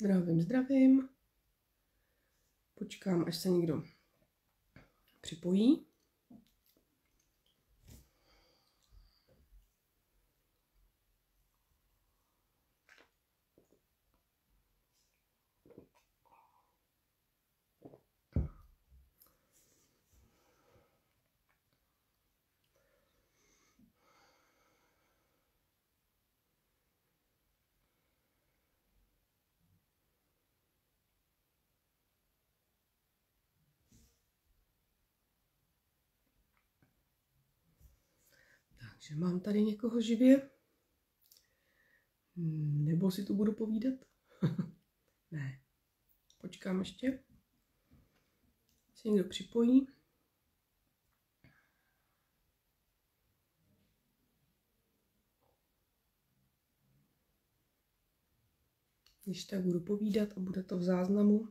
Zdravím, zdravím. Počkám, až se někdo připojí. Takže mám tady někoho živě? Nebo si tu budu povídat? Ne. Počkám ještě. Se někdo připojí. Když tak budu povídat a bude to v záznamu.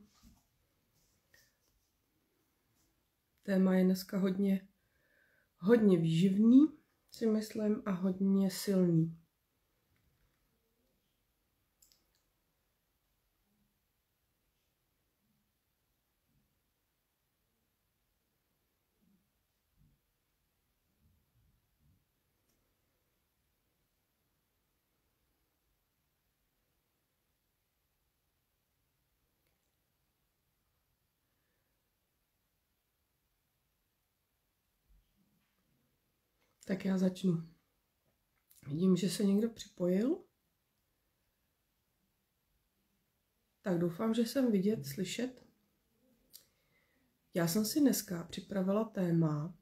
Téma je dneska hodně výživný, si myslím, a hodně silný. Tak já začnu. Vidím, že se někdo připojil. Tak doufám, že jsem vidět, slyšet. Já jsem si dneska připravila téma,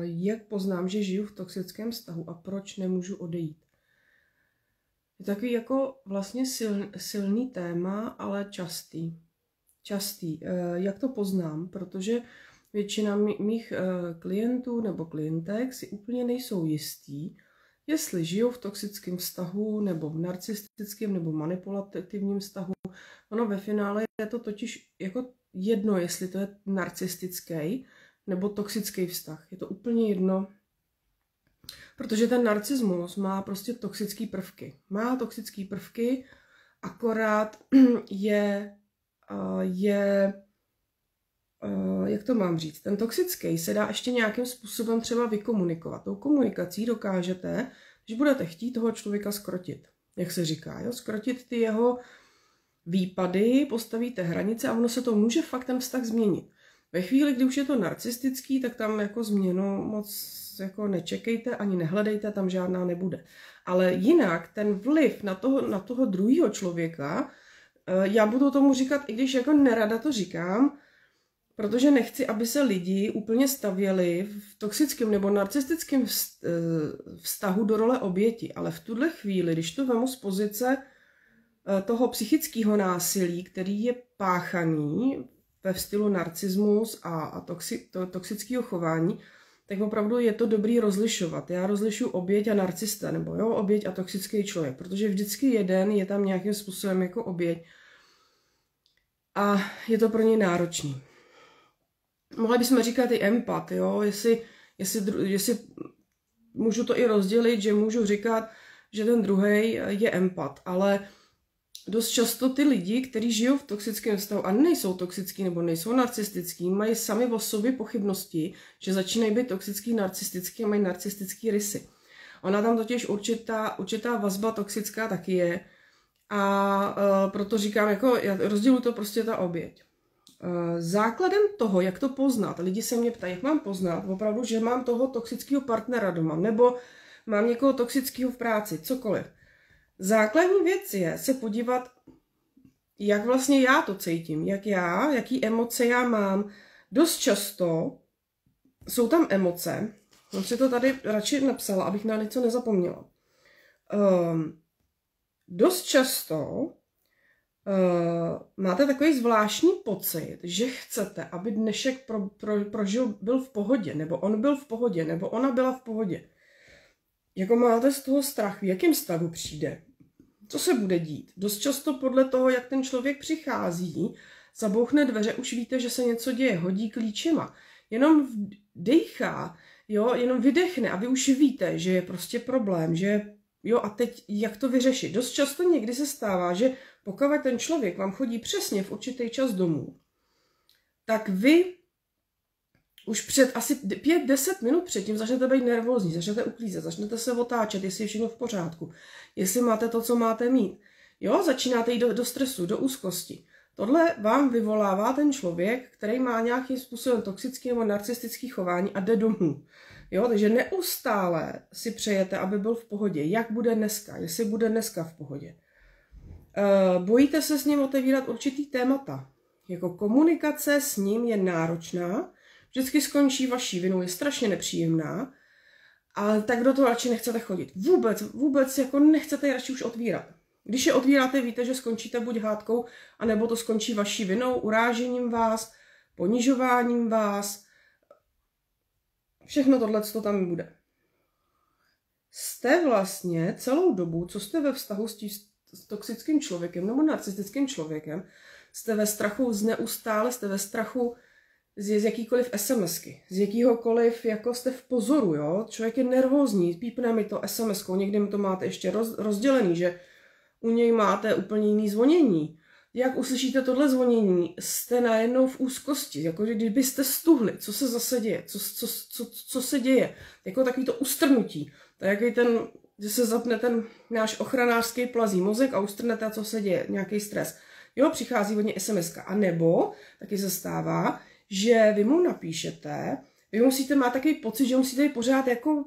jak poznám, že žiju v toxickém vztahu a proč nemůžu odejít. Je takový jako vlastně silný téma, ale častý. Jak to poznám? Protože většina mých klientů nebo klientek si úplně nejsou jistí, jestli žijou v toxickém vztahu nebo v narcistickém nebo manipulativním vztahu. Ono ve finále je to totiž jako jedno, jestli to je narcistický nebo toxický vztah. Je to úplně jedno, protože ten narcismus má prostě toxické prvky. Má toxické prvky, akorát jak to mám říct, ten toxický se dá ještě nějakým způsobem třeba vykomunikovat. Tou komunikací dokážete, že budete chtít toho člověka skrotit. Jak se říká, jo? Skrotit ty jeho výpady, postavíte hranice a ono se to může fakt ten vztah změnit. Ve chvíli, kdy už je to narcistický, tak tam jako změnu moc jako nečekejte, ani nehledejte, tam žádná nebude. Ale jinak ten vliv na toho druhého člověka, já budu tomu říkat, i když jako nerada to říkám, protože nechci, aby se lidi úplně stavěli v toxickém nebo narcistickém vztahu do role oběti. Ale v tuhle chvíli, když to vemu z pozice toho psychického násilí, který je páchaný ve stylu narcismus a toxického chování, tak opravdu je to dobrý rozlišovat. Já rozlišuji oběť a narcista, nebo jo, oběť a toxický člověk, protože vždycky jeden je tam nějakým způsobem jako oběť a je to pro něj náročný. Mohli bychom říkat i empat, jo? Jestli můžu to i rozdělit, že můžu říkat, že ten druhej je empat, ale dost často ty lidi, kteří žijou v toxickém vztahu a nejsou toxický nebo nejsou narcistický, mají sami o sobě pochybnosti, že začínají být toxický, narcistický a mají narcistický rysy. Ona tam totiž určitá vazba toxická taky je a proto říkám, jako rozděluji to prostě ta oběť. Základem toho, jak to poznat, lidi se mě ptají, jak mám poznat opravdu, že mám toho toxického partnera doma, nebo mám někoho toxického v práci, cokoliv. Základní věc je se podívat, jak vlastně já to cítím, jaký emoce já mám. Dost často jsou tam emoce, jsem si to tady radši napsala, abych na něco nezapomněla. Dost často máte takový zvláštní pocit, že chcete, aby dnešek byl v pohodě, nebo on byl v pohodě, nebo ona byla v pohodě. Jako máte z toho strach, v jakém stavu přijde, co se bude dít. Dost často podle toho, jak ten člověk přichází, zabouchne dveře, už víte, že se něco děje, hodí klíčema. Jenom dejchá, jo, jenom vydechne a vy už víte, že je prostě problém, že Jo, a teď jak to vyřešit? Dost často někdy se stává, že pokud ten člověk vám chodí přesně v určitý čas domů, tak vy už před asi 5-10 minut předtím začnete být nervózní, začnete uklízet, začnete se otáčet, jestli je všechno v pořádku, jestli máte to, co máte mít. Jo, začínáte jít do stresu, do úzkosti. Tohle vám vyvolává ten člověk, který má nějakým způsobem toxický nebo narcistický chování a jde domů. Jo, takže neustále si přejete, aby byl v pohodě. Jak bude dneska, jestli bude dneska v pohodě. Bojíte se s ním otevírat určitý témata. Jako komunikace s ním je náročná, vždycky skončí vaší vinou, je strašně nepříjemná, ale tak do toho radši nechcete chodit. Vůbec jako nechcete je radši už otvírat. Když je otvíráte, víte, že skončíte buď hádkou, anebo to skončí vaší vinou, urážením vás, ponižováním vás. Všechno tohle, co tam bude. Jste vlastně celou dobu, co jste ve vztahu s toxickým člověkem nebo narcistickým člověkem, jste ve strachu neustále, jste ve strachu z jakýkoliv SMSky, z jakýhokoliv, jako jste v pozoru, jo? Člověk je nervózní, pípne mi to SMSkou, někdy mi to máte ještě rozdělený, že u něj máte úplně jiný zvonění. Jak uslyšíte tohle zvonění, jste najednou v úzkosti, jako že kdybyste stuhli, co se zase děje, co se děje, jako takový to ustrnutí, to je jaký ten, že se zapne ten náš ochranářský plazí mozek a ustrnete, co se děje, nějaký stres. Jo, přichází hodně SMS-ka, a nebo taky se stává, že vy mu napíšete, vy musíte mít takový pocit, že musíte být pořád jako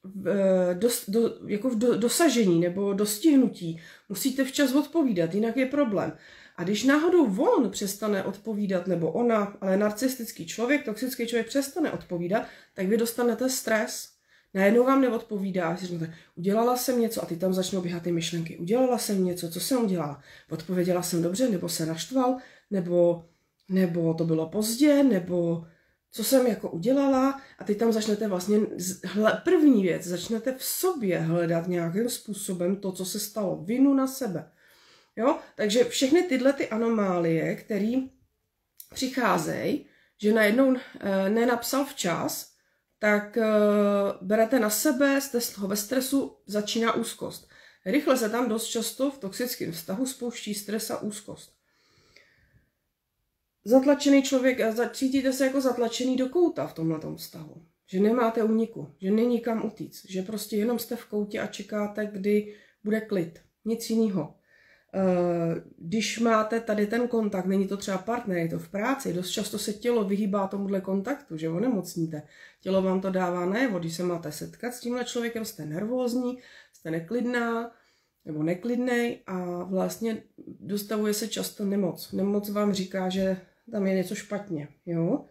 v dosažení nebo dostihnutí. Musíte včas odpovídat, jinak je problém. A když náhodou on přestane odpovídat, nebo ona, ale narcistický člověk, toxický člověk přestane odpovídat, tak vy dostanete stres. Najednou vám neodpovídá, si řeknete, udělala jsem něco a ty tam začnou běhat ty myšlenky. Udělala jsem něco, co jsem udělala? Odpověděla jsem dobře, nebo se naštval, nebo to bylo pozdě, nebo co jsem jako udělala, a ty tam začnete vlastně, první věc, začnete v sobě hledat nějakým způsobem to, co se stalo, vinu na sebe. Jo? Takže všechny tyhle ty anomálie, které přicházejí, že najednou nenapsal včas, tak berete na sebe, jste z toho ve stresu, začíná úzkost. Rychle se tam dost často v toxickém vztahu spouští stres a úzkost. Zatlačený člověk, cítíte se jako zatlačený do kouta v tomhletom vztahu. Že nemáte úniku, že není kam utíct, že prostě jenom jste v koutě a čekáte, kdy bude klid. Nic jiného. Když máte tady ten kontakt, není to třeba partner, je to v práci, dost často se tělo vyhýbá tomuhle kontaktu, že onemocníte. Tělo vám to dává najevo, když se máte setkat s tímhle člověkem, jste nervózní, jste neklidná nebo neklidnej a vlastně dostavuje se často nemoc. Nemoc vám říká, že tam je něco špatně, jo?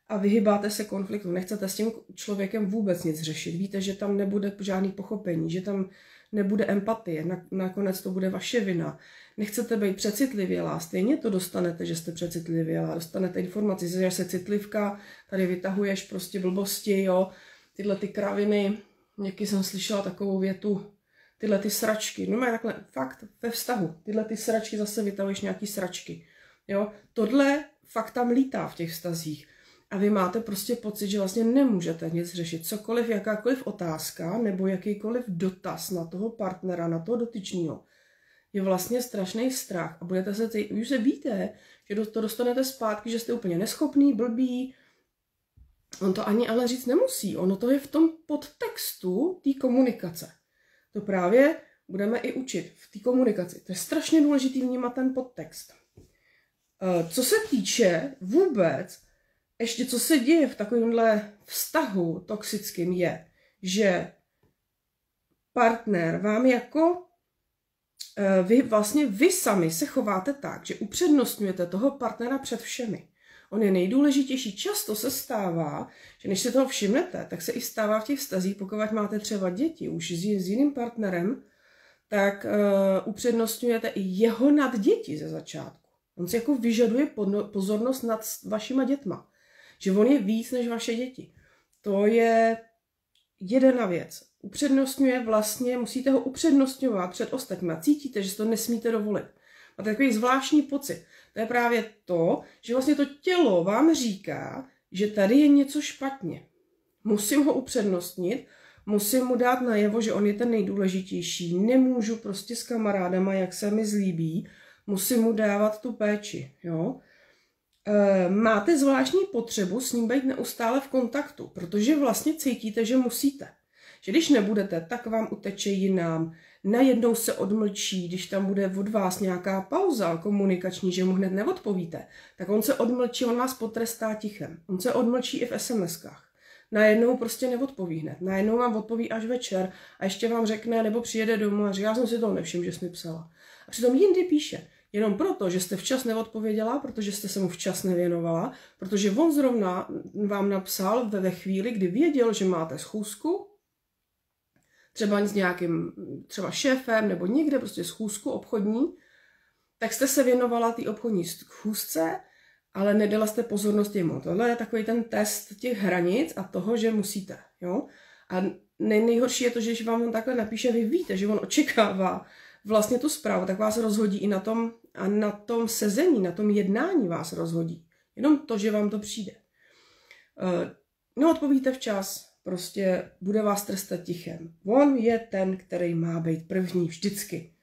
A vyhýbáte se konfliktu, nechcete s tím člověkem vůbec nic řešit. Víte, že tam nebude žádný pochopení, že tam nebude empatie, nakonec to bude vaše vina. Nechcete být přecitlivělá, stejně to dostanete, že jste přecitlivělá. Dostanete informaci, že se citlivka, tady vytahuješ prostě blbosti, jo? Tyhle ty kraviny, někdy jsem slyšela takovou větu, tyhle ty sračky, no má takhle, fakt ve vztahu, tyhle ty sračky, zase vytahuješ nějaký sračky. Jo? Tohle fakt tam lítá v těch vztazích. A vy máte prostě pocit, že vlastně nemůžete nic řešit. Cokoliv, jakákoliv otázka nebo jakýkoliv dotaz na toho partnera, na toho dotyčného, je vlastně strašný strach. A budete se cítit, už se víte, že to dostanete zpátky, že jste úplně neschopný, blbý. On to ani ale říct nemusí. Ono to je v tom podtextu té komunikace. To právě budeme i učit v té komunikaci. To je strašně důležitý vnímat ten podtext. Co se týče vůbec, ještě co se děje v takovémhle vztahu toxickým je, že partner vám jako, vy sami se chováte tak, že upřednostňujete toho partnera před všemi. On je nejdůležitější. Často se stává, že než se toho všimnete, tak se i stává v těch vztazích, pokud máte třeba děti už s jiným partnerem, tak upřednostňujete i jeho nad děti ze začátku. On si jako vyžaduje pozornost nad vašima dětma. Že on je víc než vaše děti. To je jedna věc. Upřednostňuje vlastně, musíte ho upřednostňovat před ostatními. Cítíte, že si to nesmíte dovolit. Máte takový zvláštní pocit. To je právě to, že vlastně to tělo vám říká, že tady je něco špatně. Musím ho upřednostnit, Musím mu dát najevo, že on je ten nejdůležitější. Nemůžu prostě s kamarádama, jak se mi zlíbí. Musím mu dávat tu péči, jo. Máte zvláštní potřebu s ním být neustále v kontaktu, protože vlastně cítíte, že musíte. Že když nebudete, tak vám uteče jinam, najednou se odmlčí, když tam bude od vás nějaká pauza komunikační, že mu hned neodpovíte, tak on se odmlčí, on vás potrestá tichem. On se odmlčí i v SMS-kách. Najednou prostě neodpoví hned. Najednou vám odpoví až večer a ještě vám řekne, nebo přijede domů a říká, já jsem si toho nevšiml, že jsi mi psala. A přitom jindy píše. Jenom proto, že jste včas neodpověděla, protože jste se mu včas nevěnovala, protože on zrovna vám napsal ve chvíli, kdy věděl, že máte schůzku, třeba s nějakým třeba šéfem nebo někde prostě schůzku obchodní, tak jste se věnovala té obchodní schůzce, ale nedala jste pozornost jemu. Tohle je takový ten test těch hranic a toho, že musíte. Jo? A nejhorší je to, že když vám on takhle napíše, vy víte, že on očekává vlastně tu zprávu, tak vás rozhodí i na tom sezení, na tom jednání vás rozhodí. Jenom to, že vám to přijde. No, odpovíte včas, prostě bude vás trestat tichem. On je ten, který má být první vždycky.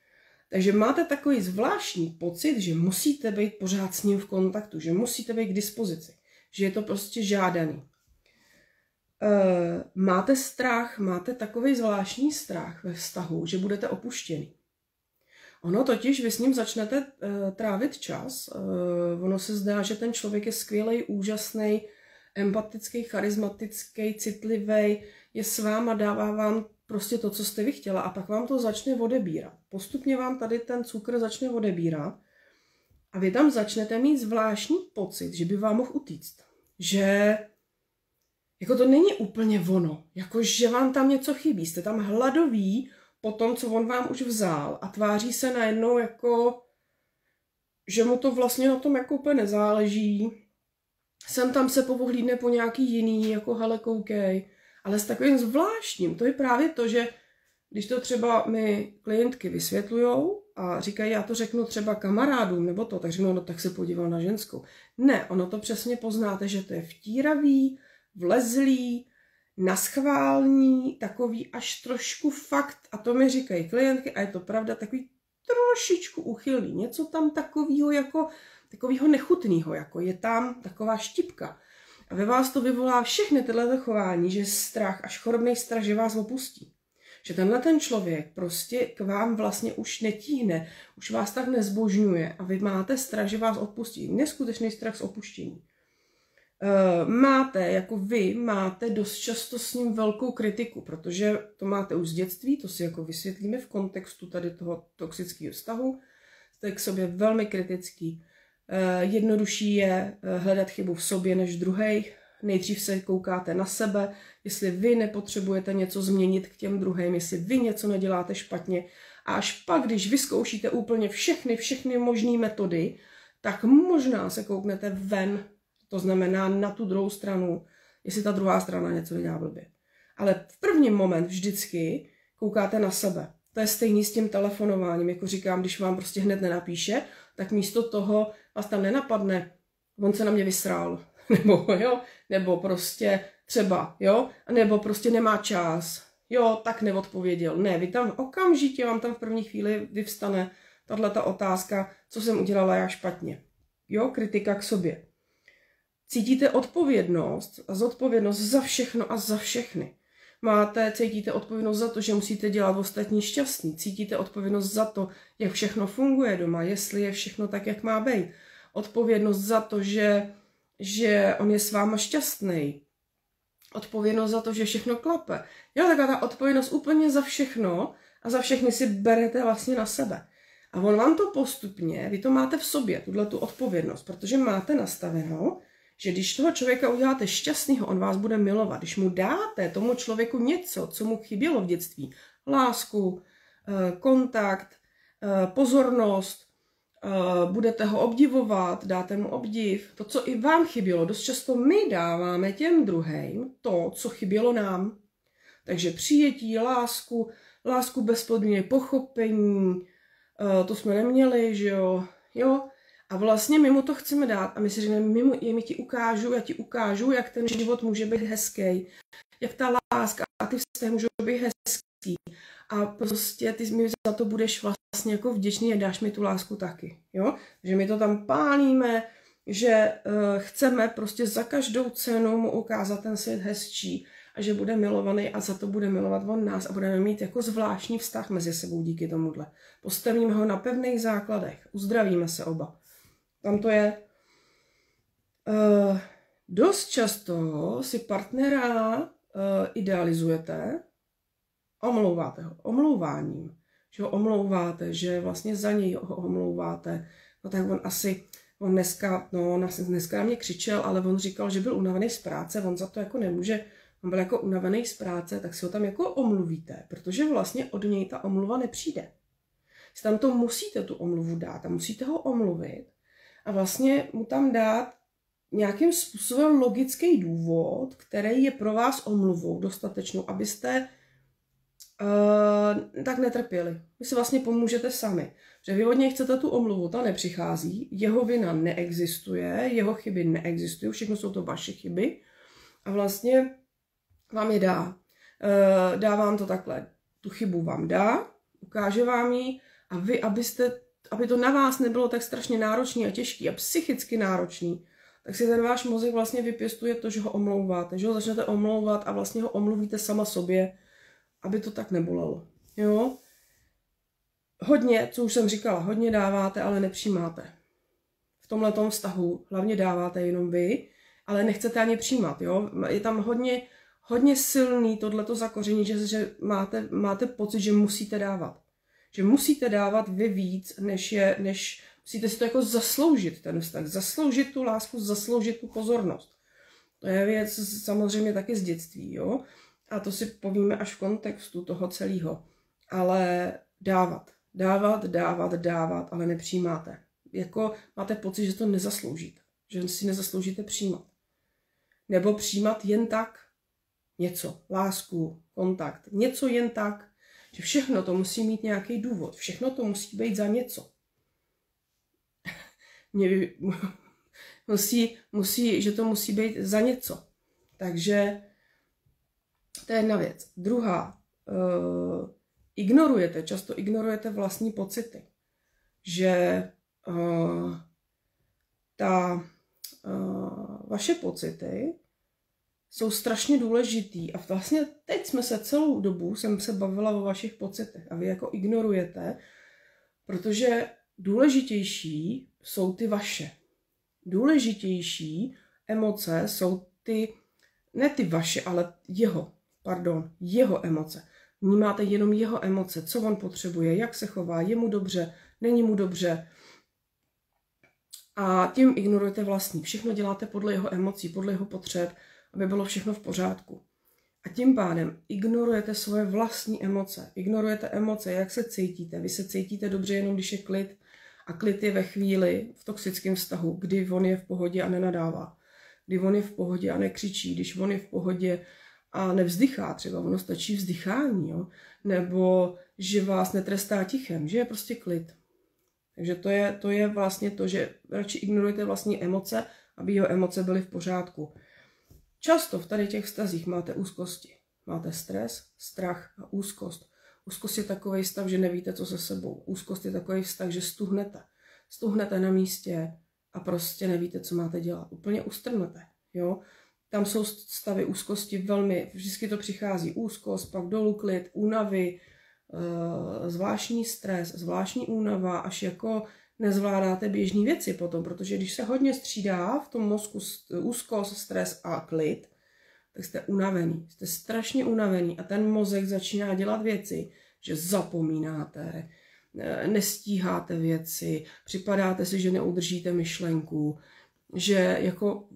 Takže máte takový zvláštní pocit, že musíte být pořád s ním v kontaktu, že musíte být k dispozici, že je to prostě žádaný. Máte strach, máte takový zvláštní strach ve vztahu, že budete opuštěný. Ono totiž, vy s ním začnete trávit čas, ono se zdá, že ten člověk je skvělej, úžasný, empatický, charismatický, citlivý, je s váma, dává vám prostě to, co jste vy chtěla a pak vám to začne odebírat. Postupně vám tady ten cukr začne odebírat a vy tam začnete mít zvláštní pocit, že by vám mohl utíct. Že jako to není úplně ono, jako že vám tam něco chybí, jste tam hladoví po tom, co on vám už vzal a tváří se najednou jako, že mu to vlastně na tom jako úplně nezáleží. Sem tam se povohlídne po nějaký jiný, jako hele, koukej. Ale s takovým zvláštním, to je právě to, že když to třeba mi klientky vysvětlujou a říkají, já to řeknu třeba kamarádům nebo to, tak řeknou, no tak se podíval na ženskou. Ne, ono to přesně poznáte, že to je vtíravý, vlezlý, naschvální, takový až trošku fakt, a to mi říkají klientky, a je to pravda, takový trošičku uchylný, něco tam takového jako, takového nechutného, jako je tam taková štipka. A ve vás to vyvolá všechny tyhle chování, že strach, až chorobný strach, že vás opustí. Že tenhle ten člověk prostě k vám vlastně už netíhne, už vás tak nezbožňuje a vy máte strach, že vás opustí. Neskutečný strach z opuštění. Máte dost často s ním velkou kritiku, protože to máte už z dětství, to si jako vysvětlíme v kontextu tady toho toxického vztahu. Jste k sobě velmi kritický. Jednodušší je hledat chybu v sobě než v druhých. Nejdřív se koukáte na sebe, jestli vy nepotřebujete něco změnit k těm druhým, jestli vy něco neděláte špatně. A až pak, když vyzkoušíte úplně všechny možné metody, tak možná se kouknete ven, to znamená na tu druhou stranu, jestli ta druhá strana něco dělá blbě. Ale v první moment vždycky koukáte na sebe. To je stejný s tím telefonováním, jako říkám, když vám prostě hned nenapíše, tak místo toho vás tam nenapadne, on se na mě vysrál, nebo prostě třeba, nebo prostě nemá čas, tak neodpověděl. Ne, vy tam okamžitě, vám tam v první chvíli vyvstane tato otázka, co jsem udělala já špatně. Kritika k sobě. Cítíte odpovědnost a zodpovědnost za všechno a za všechny. Cítíte odpovědnost za to, že musíte dělat ostatní šťastný. Cítíte odpovědnost za to, jak všechno funguje doma, jestli je všechno tak, jak má být. Odpovědnost za to, že on je s váma šťastný. Odpovědnost za to, že všechno klape. Taková ta odpovědnost úplně za všechno a za všechny si berete vlastně na sebe. A on vám to postupně, vy to máte v sobě, tu odpovědnost, protože máte nastaveno, že když toho člověka uděláte šťastného, on vás bude milovat. Když mu dáte tomu člověku něco, co mu chybělo v dětství, lásku, kontakt, pozornost, budete ho obdivovat, dáte mu obdiv, to, co i vám chybělo. Dost často my dáváme těm druhým to, co chybělo nám. Takže přijetí, lásku bez podmínek, pochopení, to jsme neměli, že jo. A vlastně my mu to chceme dát a my si říkáme, já ti ukážu, jak ten život může být hezký, jak ta láska a ty vztahy můžou být hezký a prostě ty mi za to budeš vlastně jako vděčný a dáš mi tu lásku taky, jo? Že my to tam pálíme, že chceme prostě za každou cenu mu ukázat ten svět hezčí a že bude milovaný a za to bude milovat on nás a budeme mít jako zvláštní vztah mezi sebou díky tomuhle. Postavíme ho na pevných základech, uzdravíme se oba. Tam to je. Dost často si partnera idealizujete, omlouváte ho omlouváním, že ho omlouváte, že vlastně za něj ho omlouváte, no tak on dneska na mě křičel, ale on říkal, že byl unavený z práce, on za to jako nemůže, on byl jako unavený z práce, tak si ho tam jako omluvíte, protože vlastně od něj ta omluva nepřijde. Si tam to musíte tu omluvu dát a musíte ho omluvit a vlastně mu tam dát nějakým způsobem logický důvod, který je pro vás omluvou dostatečnou, abyste tak netrpěli. Vy si vlastně pomůžete sami. Že vy od něj chcete tu omluvu, ta nepřichází, jeho vina neexistuje, jeho chyby neexistují, všechno jsou to vaše chyby a vlastně vám je dá. Dá vám to takhle, tu chybu vám dá, ukáže vám ji a vy, aby to na vás nebylo tak strašně náročný a těžký a psychicky náročný, tak si ten váš mozek vlastně vypěstuje to, že ho omlouváte, že ho začnete omlouvat a vlastně ho omluvíte sama sobě, aby to tak nebolelo. Jo? Hodně, co už jsem říkala, hodně dáváte, ale nepřijímáte. V tomhletom vztahu hlavně dáváte jenom vy, ale nechcete ani přijímat. Jo? Je tam hodně silný tohleto zakoření, že máte pocit, že musíte dávat. Že musíte dávat vy víc, než musíte si to jako zasloužit, ten vztah. Zasloužit tu lásku, zasloužit tu pozornost. To je věc samozřejmě taky z dětství, jo? A to si povíme až v kontextu toho celého. Ale dávat, ale nepřijímáte. Jako máte pocit, že to nezasloužíte. Že si nezasloužíte přijímat. Nebo přijímat jen tak něco. Lásku, kontakt. Něco jen tak. Že všechno to musí mít nějaký důvod. Všechno to musí být za něco. Že to musí být za něco. Takže to je jedna věc. Druhá, často ignorujete vlastní pocity. Že vaše pocity jsou strašně důležitý a vlastně teď celou dobu jsem se bavila o vašich pocitech a vy jako ignorujete, protože důležitější jsou ty vaše. Důležitější emoce jsou ne ty vaše, ale jeho emoce. Vnímáte jenom jeho emoce, co on potřebuje, jak se chová, je mu dobře, není mu dobře. A tím ignorujete vlastní. Všechno děláte podle jeho emocí, podle jeho potřeb, aby bylo všechno v pořádku. A tím pádem ignorujete svoje vlastní emoce. Ignorujete emoce, jak se cítíte. Vy se cítíte dobře jenom, když je klid. A klid je ve chvíli v toxickém vztahu, kdy on je v pohodě a nenadává. Kdy on je v pohodě a nekřičí. Když on je v pohodě a nevzdychá, třeba ono stačí vzdychání, jo? Nebo že vás netrestá tichem, že je prostě klid. Takže to je vlastně to, že radši ignorujete vlastní emoce, aby jeho emoce byly v pořádku. Často v tady těch vztazích máte úzkosti. Máte stres, strach a úzkost. Úzkost je takový stav, že nevíte, co se sebou. Úzkost je takový vztah, že stuhnete. Stuhnete na místě a prostě nevíte, co máte dělat. Úplně ustrnete. Jo? Tam jsou stavy úzkosti velmi, vždycky to přichází úzkost, pak dolů klid, únavy, zvláštní stres, zvláštní únava, až jako nezvládáte běžné věci potom, protože když se hodně střídá v tom mozku úzkost, stres a klid, tak jste unavený, jste strašně unavený a ten mozek začíná dělat věci, že zapomínáte, nestíháte věci, připadáte si, že neudržíte myšlenku, že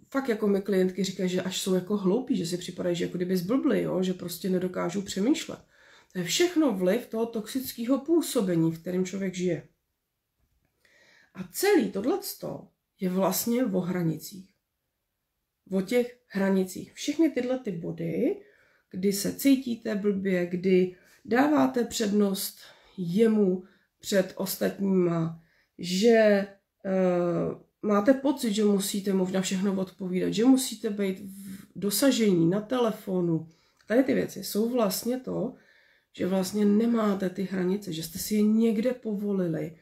fakt jako mi klientky říkají, že až jsou jako hloupí, že si připadají, že jako kdyby zblbli, jo? Že prostě nedokážou přemýšlet. To je všechno vliv toho toxického působení, v kterém člověk žije. A celý tohleto je vlastně o hranicích. O těch hranicích. Všechny tyhle ty body, kdy se cítíte blbě, kdy dáváte přednost jemu před ostatníma, že máte pocit, že musíte mu na všechno odpovídat, že musíte být v dosažení na telefonu Tady ty věci jsou vlastně to, že vlastně nemáte ty hranice, že jste si je někde povolili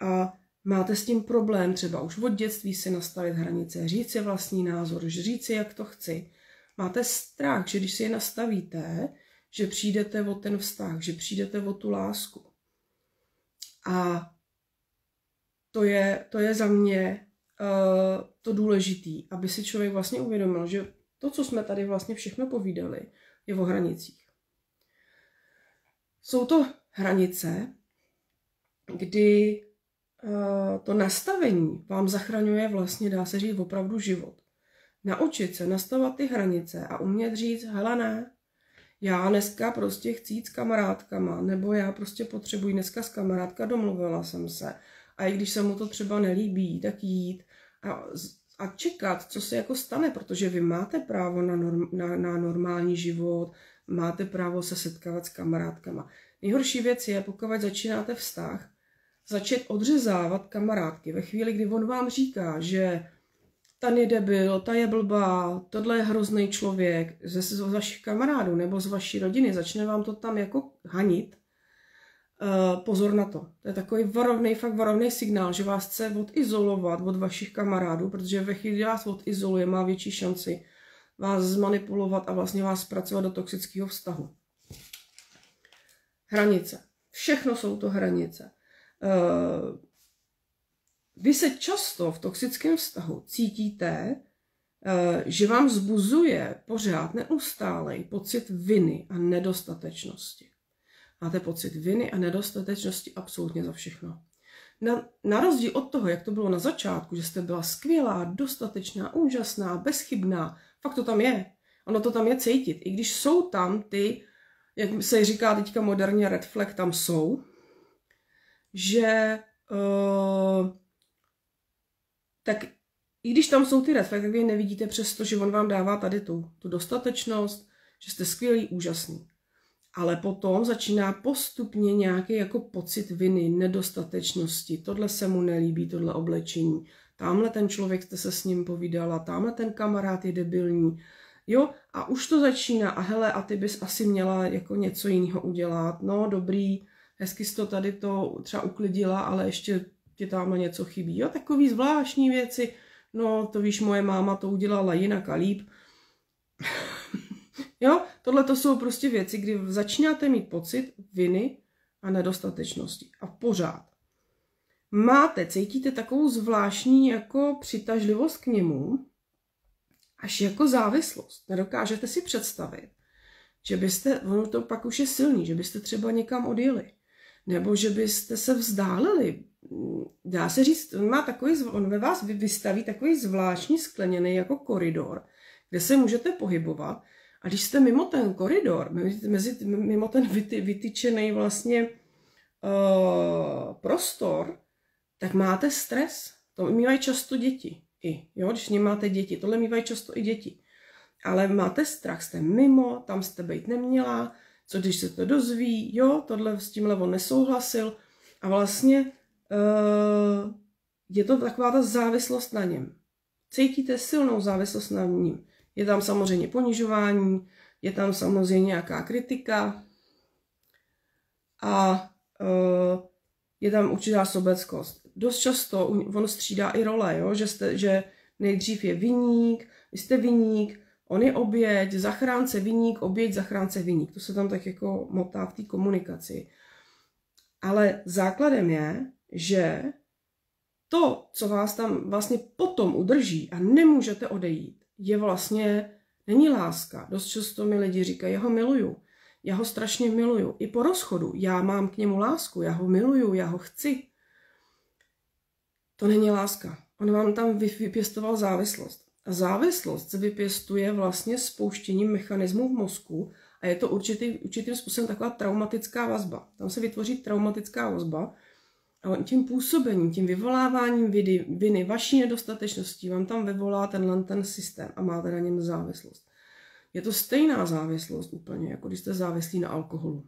a máte s tím problém třeba už od dětství si nastavit hranice, říct si vlastní názor, říct si, jak to chci. Máte strach, že když si je nastavíte, že přijdete o ten vztah, že přijdete o tu lásku. A to je za mě to důležitý, aby si člověk vlastně uvědomil, že to, co jsme tady vlastně všechno povídali, je o hranicích. Jsou to hranice, kdy to nastavení vám zachraňuje vlastně, dá se říct, opravdu život. Naučit se nastavovat ty hranice a umět říct, hele ne, já dneska prostě chci jít s kamarádkama, nebo já prostě potřebuji dneska s kamarádka, domluvila jsem se. A i když se mu to třeba nelíbí, tak jít a čekat, co se jako stane, protože vy máte právo na normální život, máte právo se setkávat s kamarádkama. Nejhorší věc je, pokud začínáte vztah, začít odřezávat kamarádky. Ve chvíli, kdy on vám říká, že ten je debil, ta je blbá, tohle je hrozný člověk z vašich kamarádů nebo z vaší rodiny, začne vám to tam jako hanit, pozor na to. To je takový fakt varovný signál, že vás chce odizolovat od vašich kamarádů, protože ve chvíli, kdy vás odizoluje, má větší šanci vás zmanipulovat a vlastně vás zpracovat do toxického vztahu. Hranice. Všechno jsou to hranice. Vy se často v toxickém vztahu cítíte, že vám vzbuzuje pořád neustálej pocit viny a nedostatečnosti. Máte pocit viny a nedostatečnosti absolutně za všechno. Na rozdíl od toho, jak to bylo na začátku, že jste byla skvělá, dostatečná, úžasná, bezchybná, fakt to tam je. Ono to tam je cítit. I když jsou tam ty, jak se říká teďka moderně, red flag tam jsou, že tak i když tam jsou ty red flag, tak vy nevidíte přesto, že on vám dává tady tu dostatečnost, že jste skvělý, úžasný. Ale potom začíná postupně nějaký jako pocit viny, nedostatečnosti. Tohle se mu nelíbí, tohle oblečení. Tamhle ten člověk jste se s ním povídala, tamhle ten kamarád je debilní. Jo, a už to začíná. A hele, a ty bys asi měla jako něco jiného udělat. No, dobrý, hezky jsi to tady to třeba uklidila, ale ještě ti tamhle něco chybí. Jo, takový zvláštní věci. No, to víš, moje máma to udělala jinak a líp. Jo, tohle to jsou prostě věci, kdy začínáte mít pocit viny a nedostatečnosti. A pořád. Cítíte takovou zvláštní jako přitažlivost k němu, až jako závislost. Nedokážete si představit, že byste, ono to pak už je silný, že byste třeba někam odjeli. Nebo že byste se vzdálili. Dá se říct, on ve vás vystaví takový zvláštní skleněný jako koridor, kde se můžete pohybovat. A když jste mimo ten koridor, mimo ten vytyčený vlastně prostor, tak máte stres. To mývají často děti. Když máte děti, tohle mývají často i děti. Ale máte strach, jste mimo, tam jste být neměla, co když se to dozví, tohle s tímhle on nesouhlasil. A vlastně je to taková ta závislost na něm. Cítíte silnou závislost na ním. Je tam samozřejmě ponižování, je tam samozřejmě nějaká kritika a je tam určitá sobeckost. Dost často on střídá i role, že nejdřív je viník, vy jste viník, on je oběť, zachránce viník, oběť, zachránce viník. To se tam tak jako motá v té komunikaci. Ale základem je, že to, co vás tam vlastně potom udrží a nemůžete odejít, je vlastně, není láska. Dost často mi lidi říkají, já ho miluju. Já ho strašně miluju. I po rozchodu. Já mám k němu lásku. Já ho miluju. Já ho chci. To není láska. On vám tam vypěstoval závislost. A závislost se vypěstuje vlastně spouštěním mechanismů v mozku a je to určitým způsobem taková traumatická vazba. Tam se vytvoří traumatická vazba a tím působením, tím vyvoláváním viny, vaší nedostatečností vám tam vyvolá ten systém a máte na něm závislost. Je to stejná závislost úplně, jako když jste závislí na alkoholu.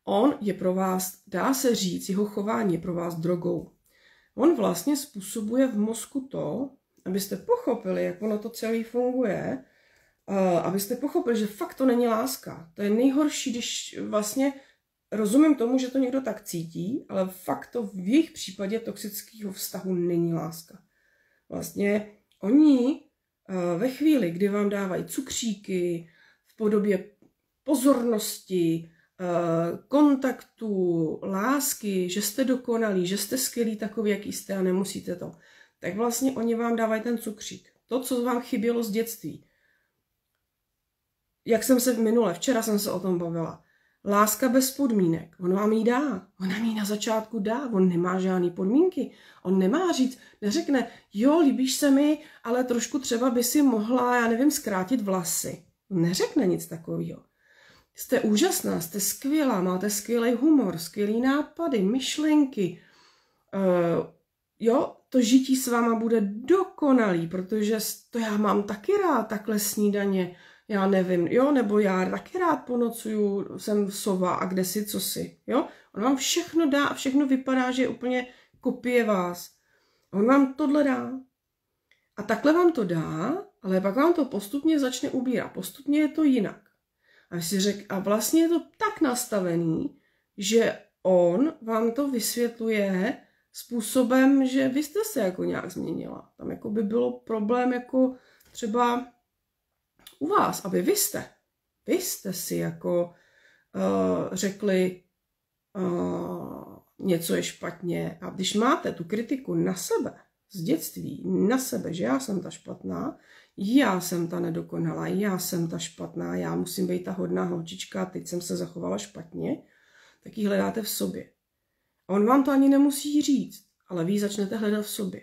On je pro vás, dá se říct, jeho chování je pro vás drogou. On vlastně způsobuje v mozku to, abyste pochopili, jak ono to celé funguje, abyste pochopili, že fakt to není láska. To je nejhorší, když vlastně rozumím tomu, že to někdo tak cítí, ale fakt to v jejich případě toxického vztahu není láska. Vlastně oni ve chvíli, kdy vám dávají cukříky v podobě pozornosti, kontaktu, lásky, že jste dokonalí, že jste skvělí takový, jaký jste a nemusíte to, tak vlastně oni vám dávají ten cukřík. To, co vám chybělo z dětství. Jak jsem se včera jsem se o tom bavila. Láska bez podmínek. On vám ji dá. On nám ji na začátku dá. On nemá žádný podmínky. On nemá říct, neřekne, jo, líbíš se mi, ale trošku třeba by si mohla, já nevím, zkrátit vlasy. On neřekne nic takového. Jste úžasná, jste skvělá, máte skvělý humor, skvělý nápady, myšlenky. Jo, to žití s váma bude dokonalý, protože to já mám taky rád, takhle snídaně, já nevím, jo, nebo já taky rád ponocuju, jsem sova a kde si, co si, jo. On vám všechno dá a všechno vypadá, že je úplně kopie vás. On vám tohle dá. A takhle vám to dá, ale pak vám to postupně začne ubírat. Postupně je to jinak. A vlastně je to tak nastavený, že on vám to vysvětluje způsobem, že vy jste se jako nějak změnila. Tam jako by bylo problém jako třeba u vás, aby vy jste si jako řekli něco je špatně. A když máte tu kritiku na sebe, z dětství, na sebe, že já jsem ta špatná, já jsem ta nedokonalá, já jsem ta špatná, já musím být ta hodná holčička, teď jsem se zachovala špatně, tak ji hledáte v sobě. A on vám to ani nemusí říct, ale vy ji začnete hledat v sobě.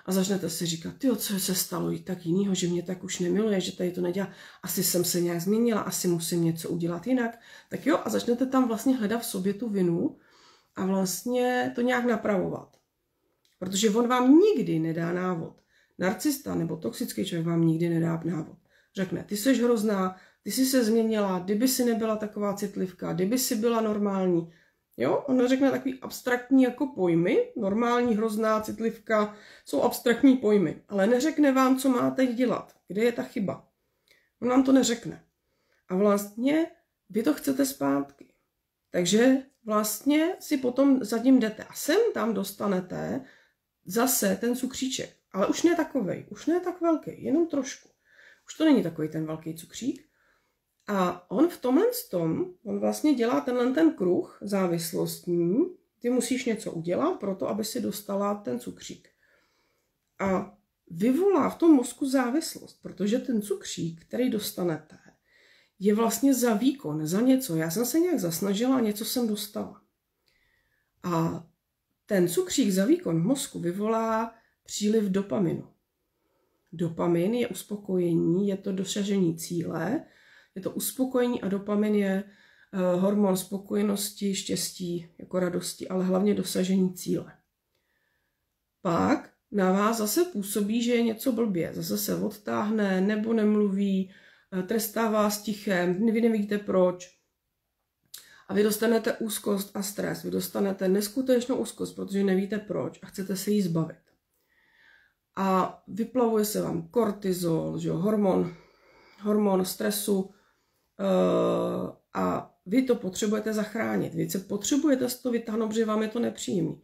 A začnete si říkat, tyjo, co se stalo tak jinýho, že mě tak už nemiluje, že tady to nedělá, asi jsem se nějak změnila, asi musím něco udělat jinak. Tak jo, a začnete tam vlastně hledat v sobě tu vinu a vlastně to nějak napravovat. Protože on vám nikdy nedá návod. Narcista nebo toxický člověk vám nikdy nedá návod. Řekne, ty jsi hrozná, ty jsi se změnila, kdyby si nebyla taková citlivka, kdyby si byla normální. Jo, on řekne takový abstraktní jako pojmy, normální, hrozná, citlivka, jsou abstraktní pojmy, ale neřekne vám, co máte dělat, kde je ta chyba. On vám to neřekne. A vlastně vy to chcete zpátky. Takže vlastně si potom za tím jdete a sem tam dostanete zase ten cukříček. Ale už ne takovej, už ne tak velký, jenom trošku. Už to není takový ten velký cukřík. A on v tomhle on vlastně dělá ten kruh závislostní. Ty musíš něco udělat pro to, aby si dostala ten cukřík. A vyvolá v tom mozku závislost, protože ten cukřík, který dostanete, je vlastně za výkon, za něco. Já jsem se nějak zasnažila a něco jsem dostala. A ten cukřík za výkon v mozku vyvolá příliv dopaminu. Dopamin je uspokojení, je to dosažení cíle, je to uspokojení a dopamin je hormon spokojenosti, štěstí, jako radosti, ale hlavně dosažení cíle. Pak na vás zase působí, že je něco blbě. Zase se odtáhne nebo nemluví, trestá vás tichem, vy nevíte proč. A vy dostanete úzkost a stres. Vy dostanete neskutečnou úzkost, protože nevíte proč a chcete se jí zbavit. A vyplavuje se vám kortizol, že hormon stresu a vy to potřebujete zachránit. Vy se potřebujete z toho vytáhnout, protože vám je to nepříjemný.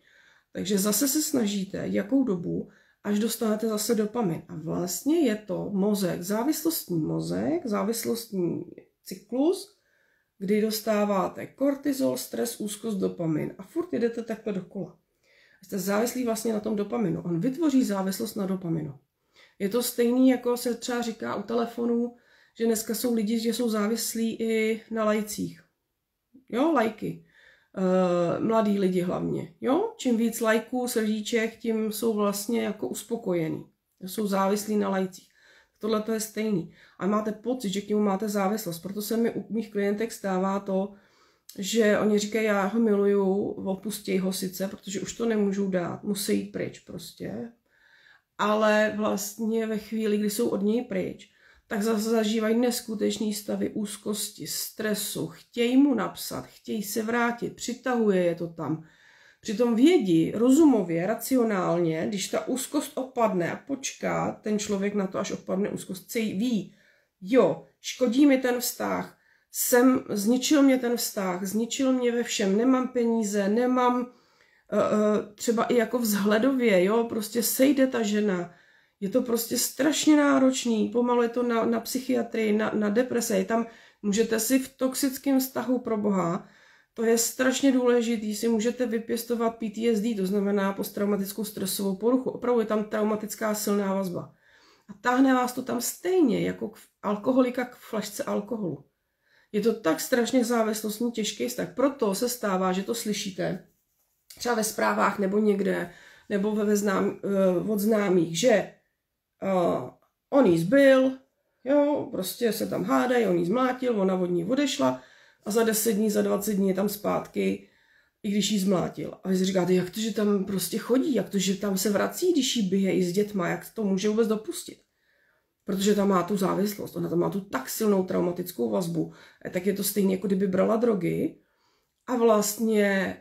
Takže zase se snažíte, jakou dobu, až dostanete zase dopamin. A vlastně je to mozek, závislostní cyklus, kdy dostáváte kortizol, stres, úzkost, dopamin a furt jdete takhle dokola. Jste závislí vlastně na tom dopaminu. On vytvoří závislost na dopaminu. Je to stejný, jako se třeba říká u telefonů, že dneska jsou lidi, že jsou závislí i na lajcích. Jo, lajky. Mladí lidi hlavně. Jo, čím víc lajků, srdíček, tím jsou vlastně jako uspokojení. Jsou závislí na lajcích. Tohle to je stejný. A máte pocit, že k němu máte závislost. Proto se mi u mých klientek stává to, že oni říkají, já ho miluju, opustěj ho sice, protože už to nemůžou dát, musí jít pryč prostě. Ale vlastně ve chvíli, kdy jsou od něj pryč, tak zase zažívají neskutečný stavy úzkosti, stresu, chtějí mu napsat, chtějí se vrátit, přitahuje je to tam. Přitom vědí, rozumově, racionálně, když ta úzkost opadne a počká ten člověk na to, až opadne úzkost, ví, jo, škodí mi ten vztah, zničil mě ten vztah, zničil mě ve všem, nemám peníze, nemám třeba i jako vzhledově, jo, prostě sejde ta žena, je to prostě strašně náročný, pomalu je to na psychiatrii, na deprese, můžete si v toxickém vztahu pro boha, to je strašně důležitý, si můžete vypěstovat PTSD, to znamená posttraumatickou stresovou poruchu, opravdu je tam traumatická silná vazba. A táhne vás to tam stejně, jako alkoholika k flašce alkoholu. Je to tak strašně závislostní těžký vztah, proto se stává, že to slyšíte, třeba ve zprávách nebo někde, nebo od známých, že on jí zbyl, jo, prostě se tam hádají, on jí zmlátil, ona od ní odešla a za 10 dní, za 20 dní je tam zpátky, i když jí zmlátil. A vy si říkáte, jak to, že tam prostě chodí, jak to, že tam se vrací, když jí bije i s dětma, jak to může vůbec dopustit. Protože tam má tu závislost, ona tam má tu tak silnou traumatickou vazbu, tak je to stejně, jako kdyby brala drogy a vlastně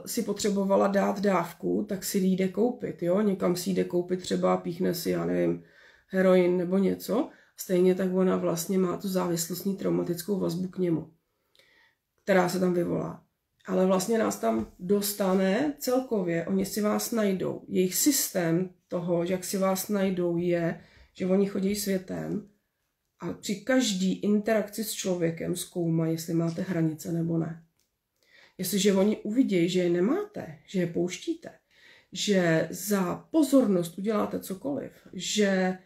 si potřebovala dát dávku, tak si jde koupit, jo, někam si jde koupit, třeba píchne si, já nevím, heroin nebo něco, stejně tak ona vlastně má tu závislostní traumatickou vazbu k němu, která se tam vyvolá. Ale vlastně nás tam dostane celkově, oni si vás najdou. Jejich systém toho, jak si vás najdou, je, že oni chodí světem a při každý interakci s člověkem zkoumají, jestli máte hranice nebo ne. Jestliže oni uvidí, že je nemáte, že je pouštíte, že za pozornost uděláte cokoliv, že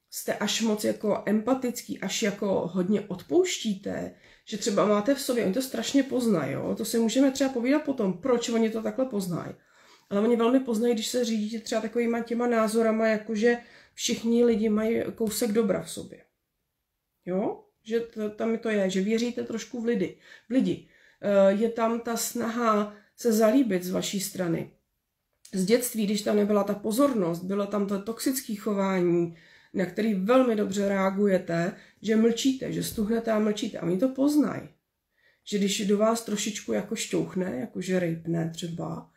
jste až moc jako empatický, až jako hodně odpouštíte, že třeba máte v sobě, oni to strašně poznají, jo? To si můžeme třeba povídat potom, proč oni to takhle poznají. Ale oni velmi poznají, když se řídí třeba takovýma těma názorama, jakože všichni lidi mají kousek dobra v sobě. Jo? Že tam to je, že věříte trošku v lidi. Je tam ta snaha se zalíbit z vaší strany. Z dětství, když tam nebyla ta pozornost, bylo tam to toxické chování, na který velmi dobře reagujete, že mlčíte, že stuhnete a mlčíte. A oni to poznají. Že když do vás trošičku jako šťouchne, jakože rejpne třeba,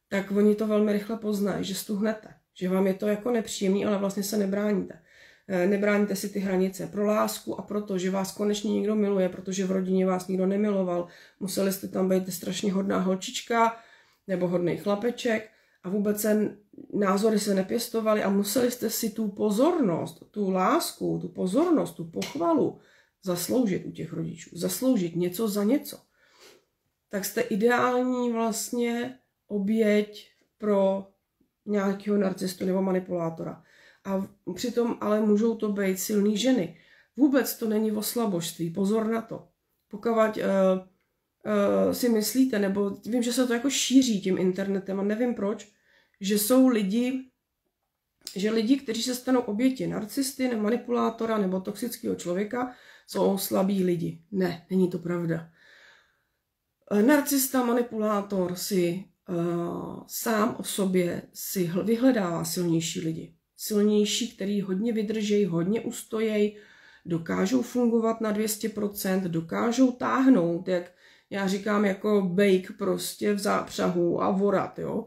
tak oni to velmi rychle poznají, že stuhnete. Že vám je to jako nepříjemný, ale vlastně se nebráníte. Nebráníte si ty hranice pro lásku a proto, že vás konečně někdo miluje, protože v rodině vás nikdo nemiloval. Museli jste tam být strašně hodná holčička nebo hodný chlapeček a vůbec názory se nepěstovaly a museli jste si tu pozornost, tu lásku, tu pozornost, tu pochvalu zasloužit u těch rodičů. Zasloužit něco za něco. Tak jste ideální vlastně oběť pro nějakého narcistu nebo manipulátora. A přitom ale můžou to být silné ženy. Vůbec to není o slabožství, pozor na to. Pokud si myslíte, nebo vím, že se to jako šíří tím internetem a nevím proč, že jsou lidi, kteří se stanou oběti narcisty, nebo manipulátora nebo toxického člověka, jsou slabí lidi. Ne, není to pravda. Narcista, manipulátor si sám o sobě si vyhledává silnější lidi. Silnější, který hodně vydržejí, hodně ustojí, dokážou fungovat na 200%, dokážou táhnout, jak já říkám, jako bejk prostě v zápřahu a vorat, jo.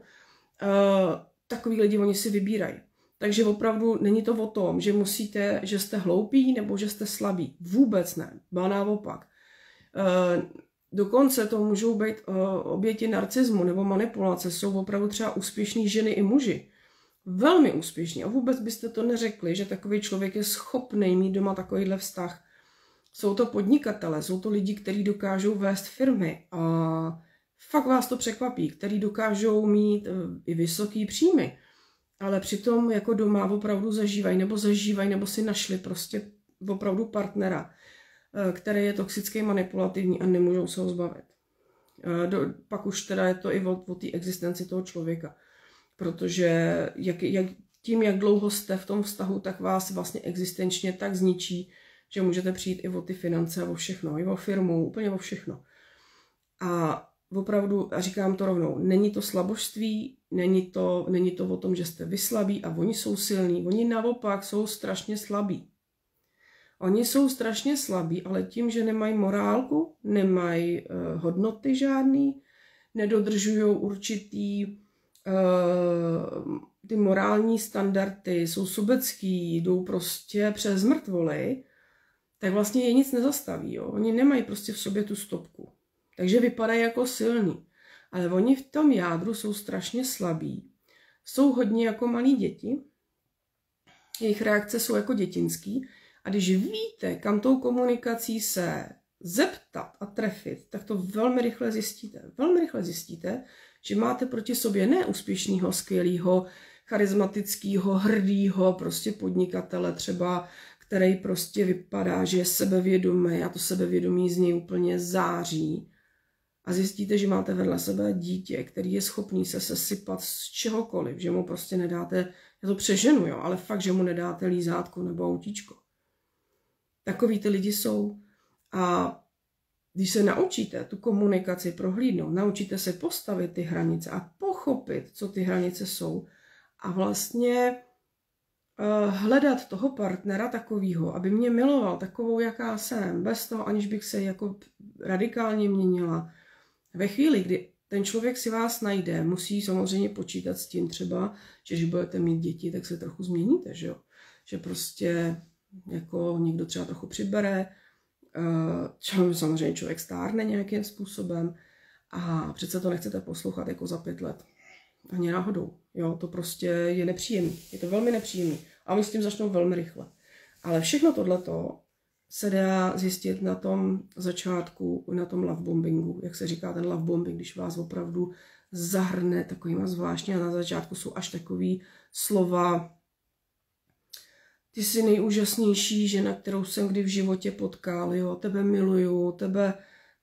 Takový lidi oni si vybírají. Takže opravdu není to o tom, že že jste hloupí nebo že jste slabí. Vůbec ne, ba naopak. Dokonce to můžou být oběti narcismu nebo manipulace, jsou opravdu třeba úspěšní ženy i muži. Velmi úspěšní a vůbec byste to neřekli, že takový člověk je schopný mít doma takovýhle vztah. Jsou to podnikatelé, jsou to lidi, kteří dokážou vést firmy a fakt vás to překvapí, kteří dokážou mít i vysoký příjmy, ale přitom jako doma opravdu zažívají nebo si našli prostě opravdu partnera, který je toxický, manipulativní a nemůžou se ho zbavit. Pak už teda je to i o té existenci toho člověka. Protože jak dlouho jste v tom vztahu, tak vás vlastně existenčně tak zničí, že můžete přijít i o ty finance a o všechno, i o firmu, úplně o všechno. A opravdu, a říkám to rovnou, není to slabožství, není to o tom, že jste vy slabí a oni jsou silní, oni naopak jsou strašně slabí. Oni jsou strašně slabí, ale tím, že nemají morálku, nemají hodnoty žádný, nedodržují určitý ty morální standardy, jsou sobecký, jdou prostě přes mrtvoly, tak vlastně je nic nezastaví. Jo? Oni nemají prostě v sobě tu stopku. Takže vypadají jako silní. Ale oni v tom jádru jsou strašně slabí. Jsou hodně jako malí děti. Jejich reakce jsou jako dětinský. A když víte, kam tou komunikací se zeptat a trefit, tak to velmi rychle zjistíte. Velmi rychle zjistíte, že máte proti sobě neúspěšného, skvělého, charismatického, hrdého prostě podnikatele třeba, který prostě vypadá, že je sebevědomý a to sebevědomí z něj úplně září. A zjistíte, že máte vedle sebe dítě, který je schopný se sesypat z čehokoliv, že mu prostě nedáte, já to přeženu, jo, ale fakt, že mu nedáte lízátko nebo autíčko. Takový ty lidi jsou. A když se naučíte tu komunikaci prohlídnout, naučíte se postavit ty hranice a pochopit, co ty hranice jsou a vlastně hledat toho partnera takovýho, aby mě miloval takovou, jaká jsem, bez toho, aniž bych se jako radikálně měnila. Ve chvíli, kdy ten člověk si vás najde, musí samozřejmě počítat s tím třeba, že když budete mít děti, tak se trochu změníte, že jo? Že prostě jako někdo třeba trochu přibere, samozřejmě člověk stárne nějakým způsobem a přece to nechcete poslouchat jako za 5 let. Ani náhodou. Jo, to prostě je nepříjemný. Je to velmi nepříjemný. A my s tím začnou velmi rychle. Ale všechno tohleto se dá zjistit na tom začátku, na tom love bombingu. Jak se říká ten love bombing, když vás opravdu zahrne takovýma zvláštně a na začátku jsou až takový slova: ty jsi nejúžasnější žena, kterou jsem kdy v životě potkal, jo, tebe miluju,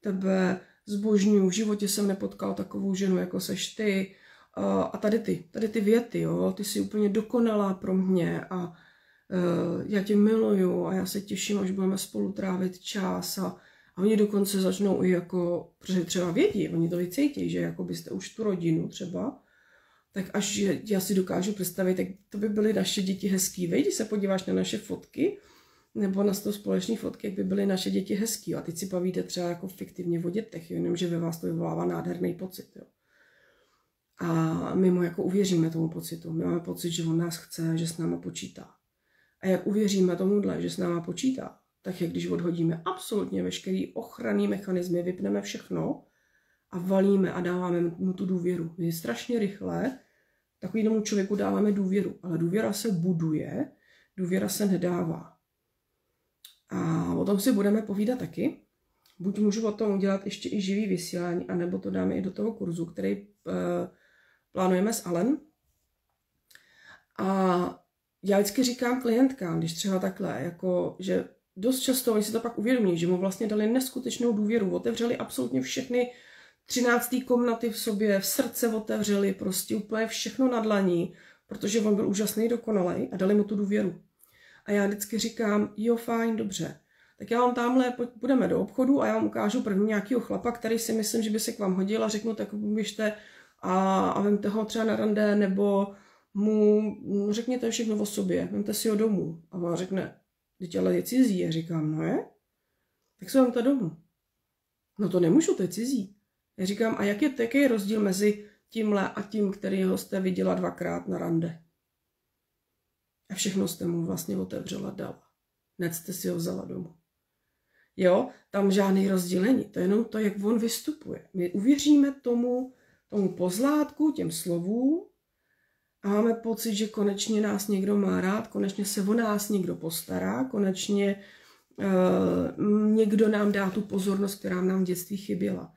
tebe zbožňuju, v životě jsem nepotkal takovou ženu, jako seš ty. A tady ty věty, jo, ty jsi úplně dokonalá pro mě a já tě miluju a já se těším, až budeme spolu trávit čas a oni dokonce začnou i jako, protože třeba vědí, oni to vycítí, že jako byste už tu rodinu třeba, tak až já si dokážu představit, tak to by byly naše děti hezký. Když se podíváš na naše fotky, nebo na to společné fotky, jak by byly naše děti hezký. A teď si bavíte třeba jako fiktivně o dětech, jenom že ve vás to vyvolává nádherný pocit. Jo. A my mu jako uvěříme tomu pocitu. My máme pocit, že on nás chce, že s náma počítá. A jak uvěříme tomuhle, že s náma počítá, tak je, když odhodíme absolutně veškerý ochranný mechanismy, vypneme všechno a valíme a dáváme mu tu důvěru. My strašně rychle takovému člověku dáváme důvěru, ale důvěra se buduje, důvěra se nedává. A o tom si budeme povídat taky. Buď můžu o tom udělat ještě i živý vysílání, anebo to dáme i do toho kurzu, který plánujeme s Alen. A já vždycky říkám klientkám, když třeba takhle, jako, že dost často oni si to pak uvědomí, že mu vlastně dali neskutečnou důvěru, otevřeli absolutně všechny 13. komnaty v sobě, v srdce otevřeli, prostě úplně všechno na dlaní, protože on byl úžasný, dokonalej a dali mu tu důvěru. A já vždycky říkám, jo, fajn, dobře. Tak já vám tamhle půjdeme do obchodu a já vám ukážu první nějakýho chlapa, který si myslím, že by se k vám hodil a řeknu, tak běžte a vemte ho třeba na rande, nebo mu řekněte všechno o sobě, vemte si ho domů. A on řekne, teď ale je cizí. A říkám, no je? Tak se vemte domů. No to nemůžu, to je cizí. Já říkám, a jaký je rozdíl mezi tímhle a tím, kterýho jste viděla 2krát na rande? A všechno jste mu vlastně otevřela, dala. Hned jste si ho vzala domů. Jo, tam žádný rozdíl není. To je jenom to, jak on vystupuje. My uvěříme tomu pozlátku, těm slovům a máme pocit, že konečně nás někdo má rád, konečně se o nás někdo postará, konečně někdo nám dá tu pozornost, která nám v dětství chyběla.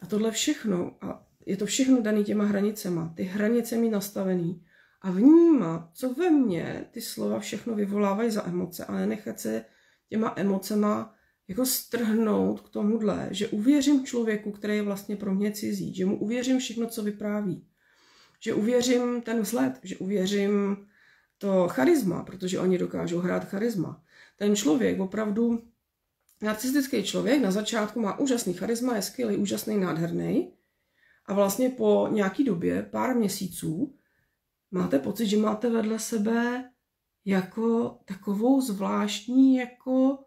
A tohle všechno, a je to všechno dané těma hranicema. Ty hranice mít nastavený a vnímat, co ve mně ty slova všechno vyvolávají za emoce, ale nechat se těma emocema jako strhnout k tomuhle, že uvěřím člověku, který je vlastně pro mě cizí, že mu uvěřím všechno, co vypráví, že uvěřím ten vzhled, že uvěřím to charisma, protože oni dokážou hrát charisma. Ten člověk, opravdu narcistický člověk, na začátku má úžasný charisma, je skvělý, úžasný, nádherný a vlastně po nějaký době, pár měsíců, máte pocit, že máte vedle sebe jako takovou zvláštní jako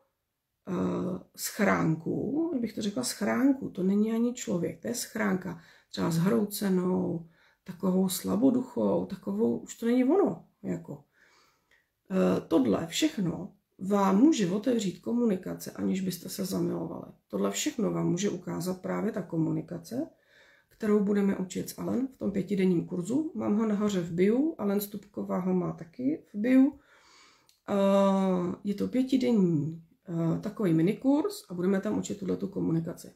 schránku, kdybych to řekla schránku, to není ani člověk, to je schránka, třeba zhroucenou, takovou slaboduchou, takovou, už to není ono, jako. Tohle všechno vám může otevřít komunikace, aniž byste se zamilovali. Tohle všechno vám může ukázat právě ta komunikace, kterou budeme učit s Alen v tom 5denním kurzu. Mám ho nahoře v bio, Alen Stupková ho má taky v bio. Je to 5denní takový minikurs a budeme tam učit tuhletu komunikaci.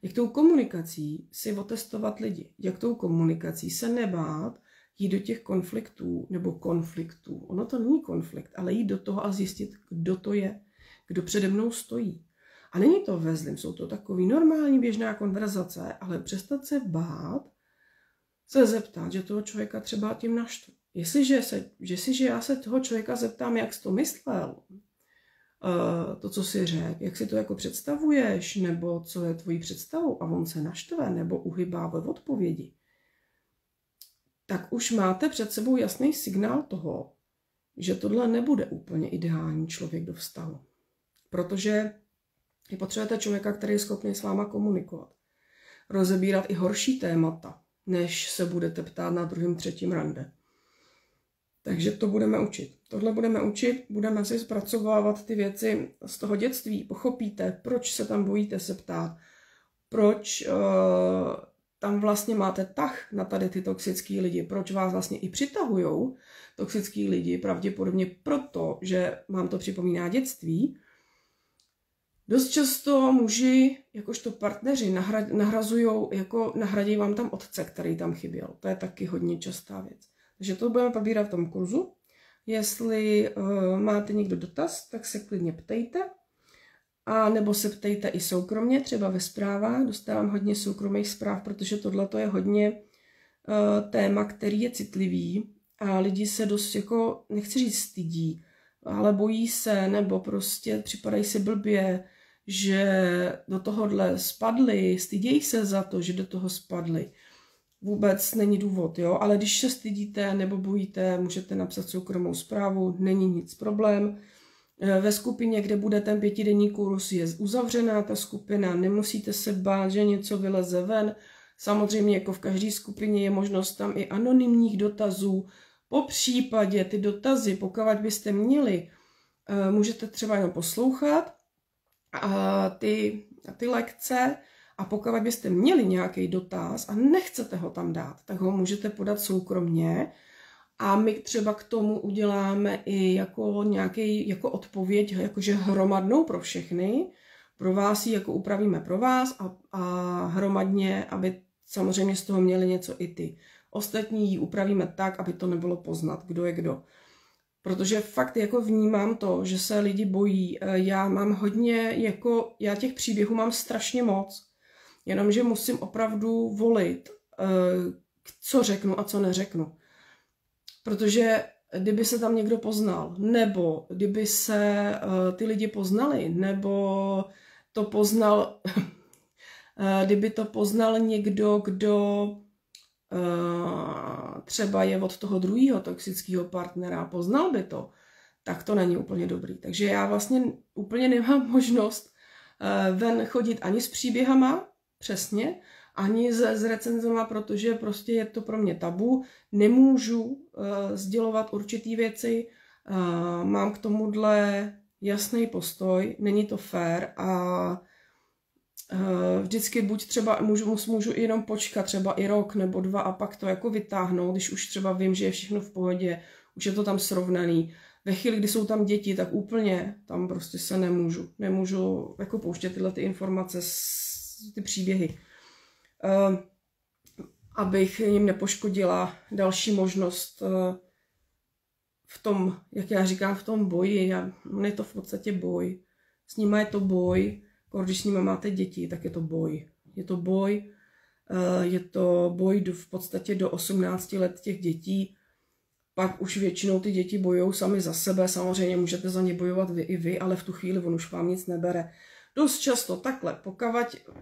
Jak tou komunikací si otestovat lidi, jak tou komunikací se nebát jít do těch konfliktů nebo konfliktů. Ono to není konflikt, ale jít do toho a zjistit, kdo to je, kdo přede mnou stojí. A není to ve zlým, jsou to takový normální běžná konverzace, ale přestat se bát, se zeptat, že toho člověka třeba tím naštvu. Jestliže já se toho člověka zeptám, jak jsi to myslel, to, co si řekl, jak si to jako představuješ, nebo co je tvojí představou a on se naštve, nebo uhybá ve odpovědi, tak už máte před sebou jasný signál toho, že tohle nebude úplně ideální člověk do vztahu. Protože vy potřebujete člověka, který je schopný s váma komunikovat. Rozebírat i horší témata, než se budete ptát na druhém, třetím rande. Takže to budeme učit. Tohle budeme učit, budeme si zpracovávat ty věci z toho dětství. Pochopíte, proč se tam bojíte se ptát, proč tam vlastně máte tah na tady ty toxický lidi, proč vás vlastně i přitahujou toxický lidi, pravděpodobně proto, že vám to připomíná dětství. Dost často muži, jakožto partneři, nahradí vám tam otce, který tam chyběl. To je taky hodně častá věc. Takže to budeme probírat v tom kurzu. Jestli máte někdo dotaz, tak se klidně ptejte. A nebo se ptejte i soukromně, třeba ve zprávách. Dostávám hodně soukromých zpráv, protože tohle je hodně téma, který je citlivý. A lidi se dost, jako, nechci říct stydí, ale bojí se, nebo prostě připadají si blbě, že do tohohle spadli, stydějí se za to, že do toho spadli. Vůbec není důvod, jo, ale když se stydíte nebo bojíte, můžete napsat soukromou zprávu, není nic problém. Ve skupině, kde bude ten 5denní kurz, je uzavřená ta skupina, nemusíte se bát, že něco vyleze ven. Samozřejmě jako v každé skupině je možnost tam i anonymních dotazů. Po případě ty dotazy, pokud byste měli, můžete třeba jenom poslouchat a ty lekce, a pokud byste měli nějaký dotaz a nechcete ho tam dát, tak ho můžete podat soukromně a my třeba k tomu uděláme i jako odpověď, jakože hromadnou pro všechny. Pro vás ji jako upravíme pro vás a hromadně, aby samozřejmě z toho měli něco i ty. Ostatní ji upravíme tak, aby to nebylo poznat, kdo je kdo. Protože fakt jako vnímám to, že se lidi bojí. Já mám hodně, já těch příběhů mám strašně moc. Jenomže musím opravdu volit, co řeknu a co neřeknu. Protože kdyby se tam někdo poznal, nebo kdyby se ty lidi poznali, nebo to poznal, kdyby to poznal někdo, kdo třeba je od toho druhého toxického partnera, poznal by to, tak to není úplně dobrý. Takže já vlastně úplně nemám možnost ven chodit ani s příběhama, přesně, ani s recenzema, protože prostě je to pro mě tabu. Nemůžu sdělovat určitý věci, mám k tomuhle jasný postoj, není to fér a vždycky buď třeba můžu jenom počkat třeba i rok nebo 2 a pak to jako vytáhnout, když už třeba vím, že je všechno v pohodě, už je to tam srovnaný. Ve chvíli, kdy jsou tam děti, tak úplně tam prostě se nemůžu jako pouštět tyhle ty informace, ty příběhy, abych jim nepoškodila další možnost v tom, jak já říkám, v tom boji. Je to v podstatě boj. S nima je to boj. Když s nima máte děti, tak je to boj. Je to boj v podstatě do 18 let těch dětí. Pak už většinou ty děti bojují sami za sebe. Samozřejmě můžete za ně bojovat i vy, ale v tu chvíli on už vám nic nebere. Dost často takhle, pokud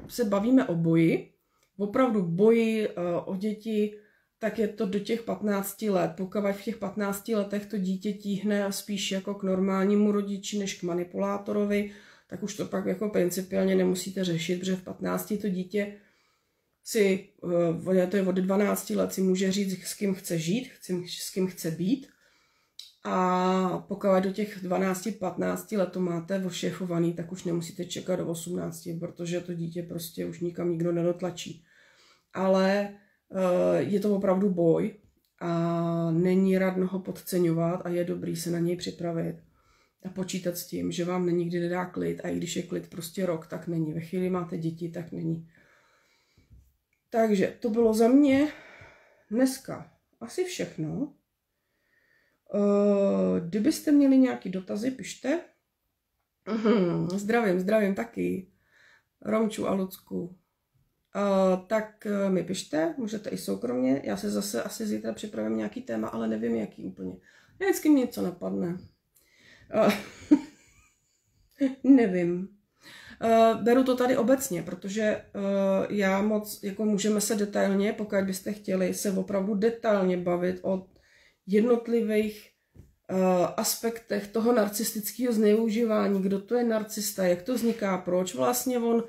se bavíme o boji, opravdu boji o děti, tak je to do těch 15 let. Pokud v těch 15 letech to dítě tíhne spíš jako k normálnímu rodiči, než k manipulátorovi, tak už to pak jako principiálně nemusíte řešit, protože v 15 to dítě to je od 12 let, si může říct, s kým chce žít, s kým chce být. A pokud do těch 12-15 let to máte ošéfovaný, tak už nemusíte čekat do 18, protože to dítě prostě už nikam nikdo nedotlačí. Ale je to opravdu boj a není radno ho podceňovat a je dobrý se na něj připravit a počítat s tím, že vám nikdy nedá klid a i když je klid prostě rok, tak není. Ve chvíli máte děti, tak není. Takže to bylo za mě dneska asi všechno. Kdybyste měli nějaké dotazy, pište. Zdravím taky. Romču a Lucku. Tak mi pište, můžete i soukromně. Já se zase asi zítra připravím nějaký téma, ale nevím jaký úplně. Vždycky mi něco napadne. Nevím. Beru to tady obecně, protože já moc, jako můžeme se detailně, pokud byste chtěli, se opravdu detailně bavit o jednotlivých aspektech toho narcistického zneužívání, kdo to je narcista, jak to vzniká, proč vlastně on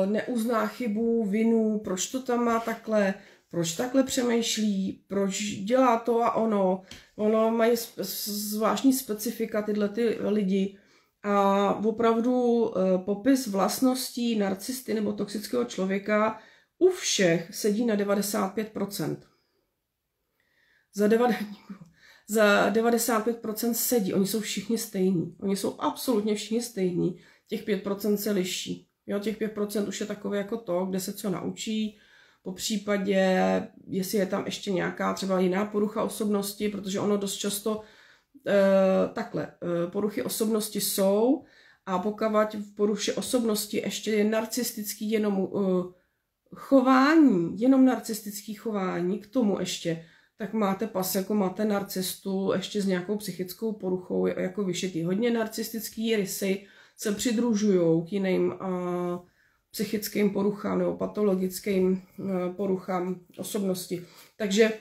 neuzná chybu, vinu, proč to tam má takhle, proč takhle přemýšlí, proč dělá to a ono. Ono mají zvláštní specifika tyhle ty lidi a opravdu popis vlastností narcisty nebo toxického člověka u všech sedí na 95%. Za 95% sedí. Oni jsou všichni stejní. Oni jsou absolutně všichni stejní. Těch 5% se liší. Jo, těch 5% už je takové jako to, kde se co naučí. Po případě, jestli je tam ještě nějaká třeba jiná porucha osobnosti, protože ono dost často poruchy osobnosti jsou a pokud v poruše osobnosti ještě je narcistický jenom chování, jenom narcistický chování, k tomu ještě, tak máte pas, jako máte narcistu ještě s nějakou psychickou poruchou, jako vyšitý. Hodně narcistický rysy se přidružují k jiným psychickým poruchám nebo patologickým poruchám osobnosti. Takže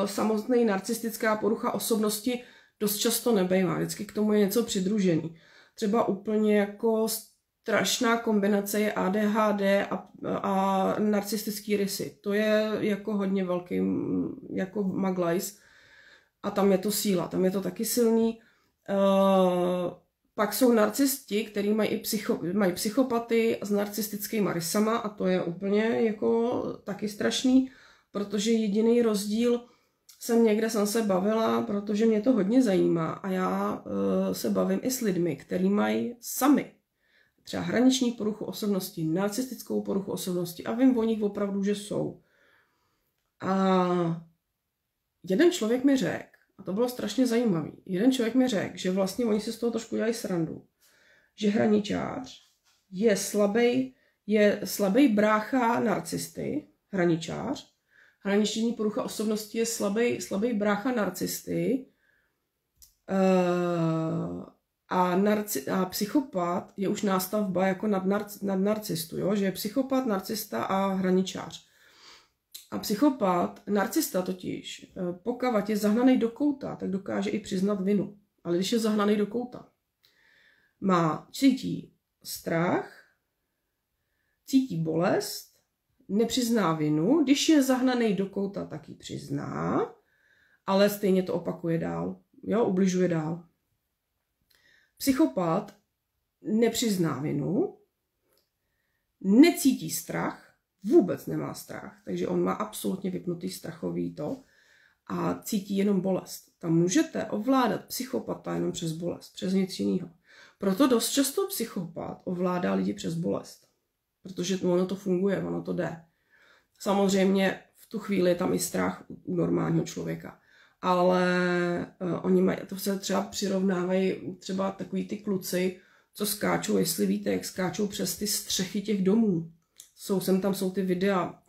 samotný narcistická porucha osobnosti dost často nebejvá. Vždycky k tomu je něco přidružený. Třeba úplně jako strašná kombinace je ADHD a narcistický rysy. To je jako hodně velký jako maglajs a tam je to síla, tam je to taky silný. Pak jsou narcisti, kteří mají psychopaty s narcistickými rysama a to je úplně jako taky strašný, protože jediný rozdíl jsem se bavila, protože mě to hodně zajímá a já se bavím i s lidmi, kteří mají sami třeba hraniční poruchu osobnosti, narcistickou poruchu osobnosti a vím o nich opravdu, že jsou. A jeden člověk mi řekl, a to bylo strašně zajímavý, jeden člověk mi řekl, že vlastně oni si z toho trošku dělají srandu, že hraničář je slabý brácha narcisty, hraničář, hraniční porucha osobnosti je slabý brácha narcisty, a psychopat je už nástavba jako nad narcistu, jo? Že je psychopat, narcista a hraničář. A psychopat, narcista totiž, pokud je zahnaný do kouta, tak dokáže i přiznat vinu. Ale když je zahnaný do kouta, cítí strach, cítí bolest, nepřizná vinu, když je zahnaný do kouta, tak ji přizná, ale stejně to opakuje dál, jo? Ubližuje dál. Psychopat nepřizná vinu, necítí strach, vůbec nemá strach, takže on má absolutně vypnutý strachový to a cítí jenom bolest. Tam můžete ovládat psychopata jenom přes bolest, přes nic jiného. Proto dost často psychopat ovládá lidi přes bolest, protože ono to funguje, ono to jde. Samozřejmě v tu chvíli je tam i strach u normálního člověka. Ale oni mají, to se třeba přirovnávají třeba takový ty kluci, co skáčou, jestli víte, jak skáčou přes ty střechy těch domů. Tam jsou ty videa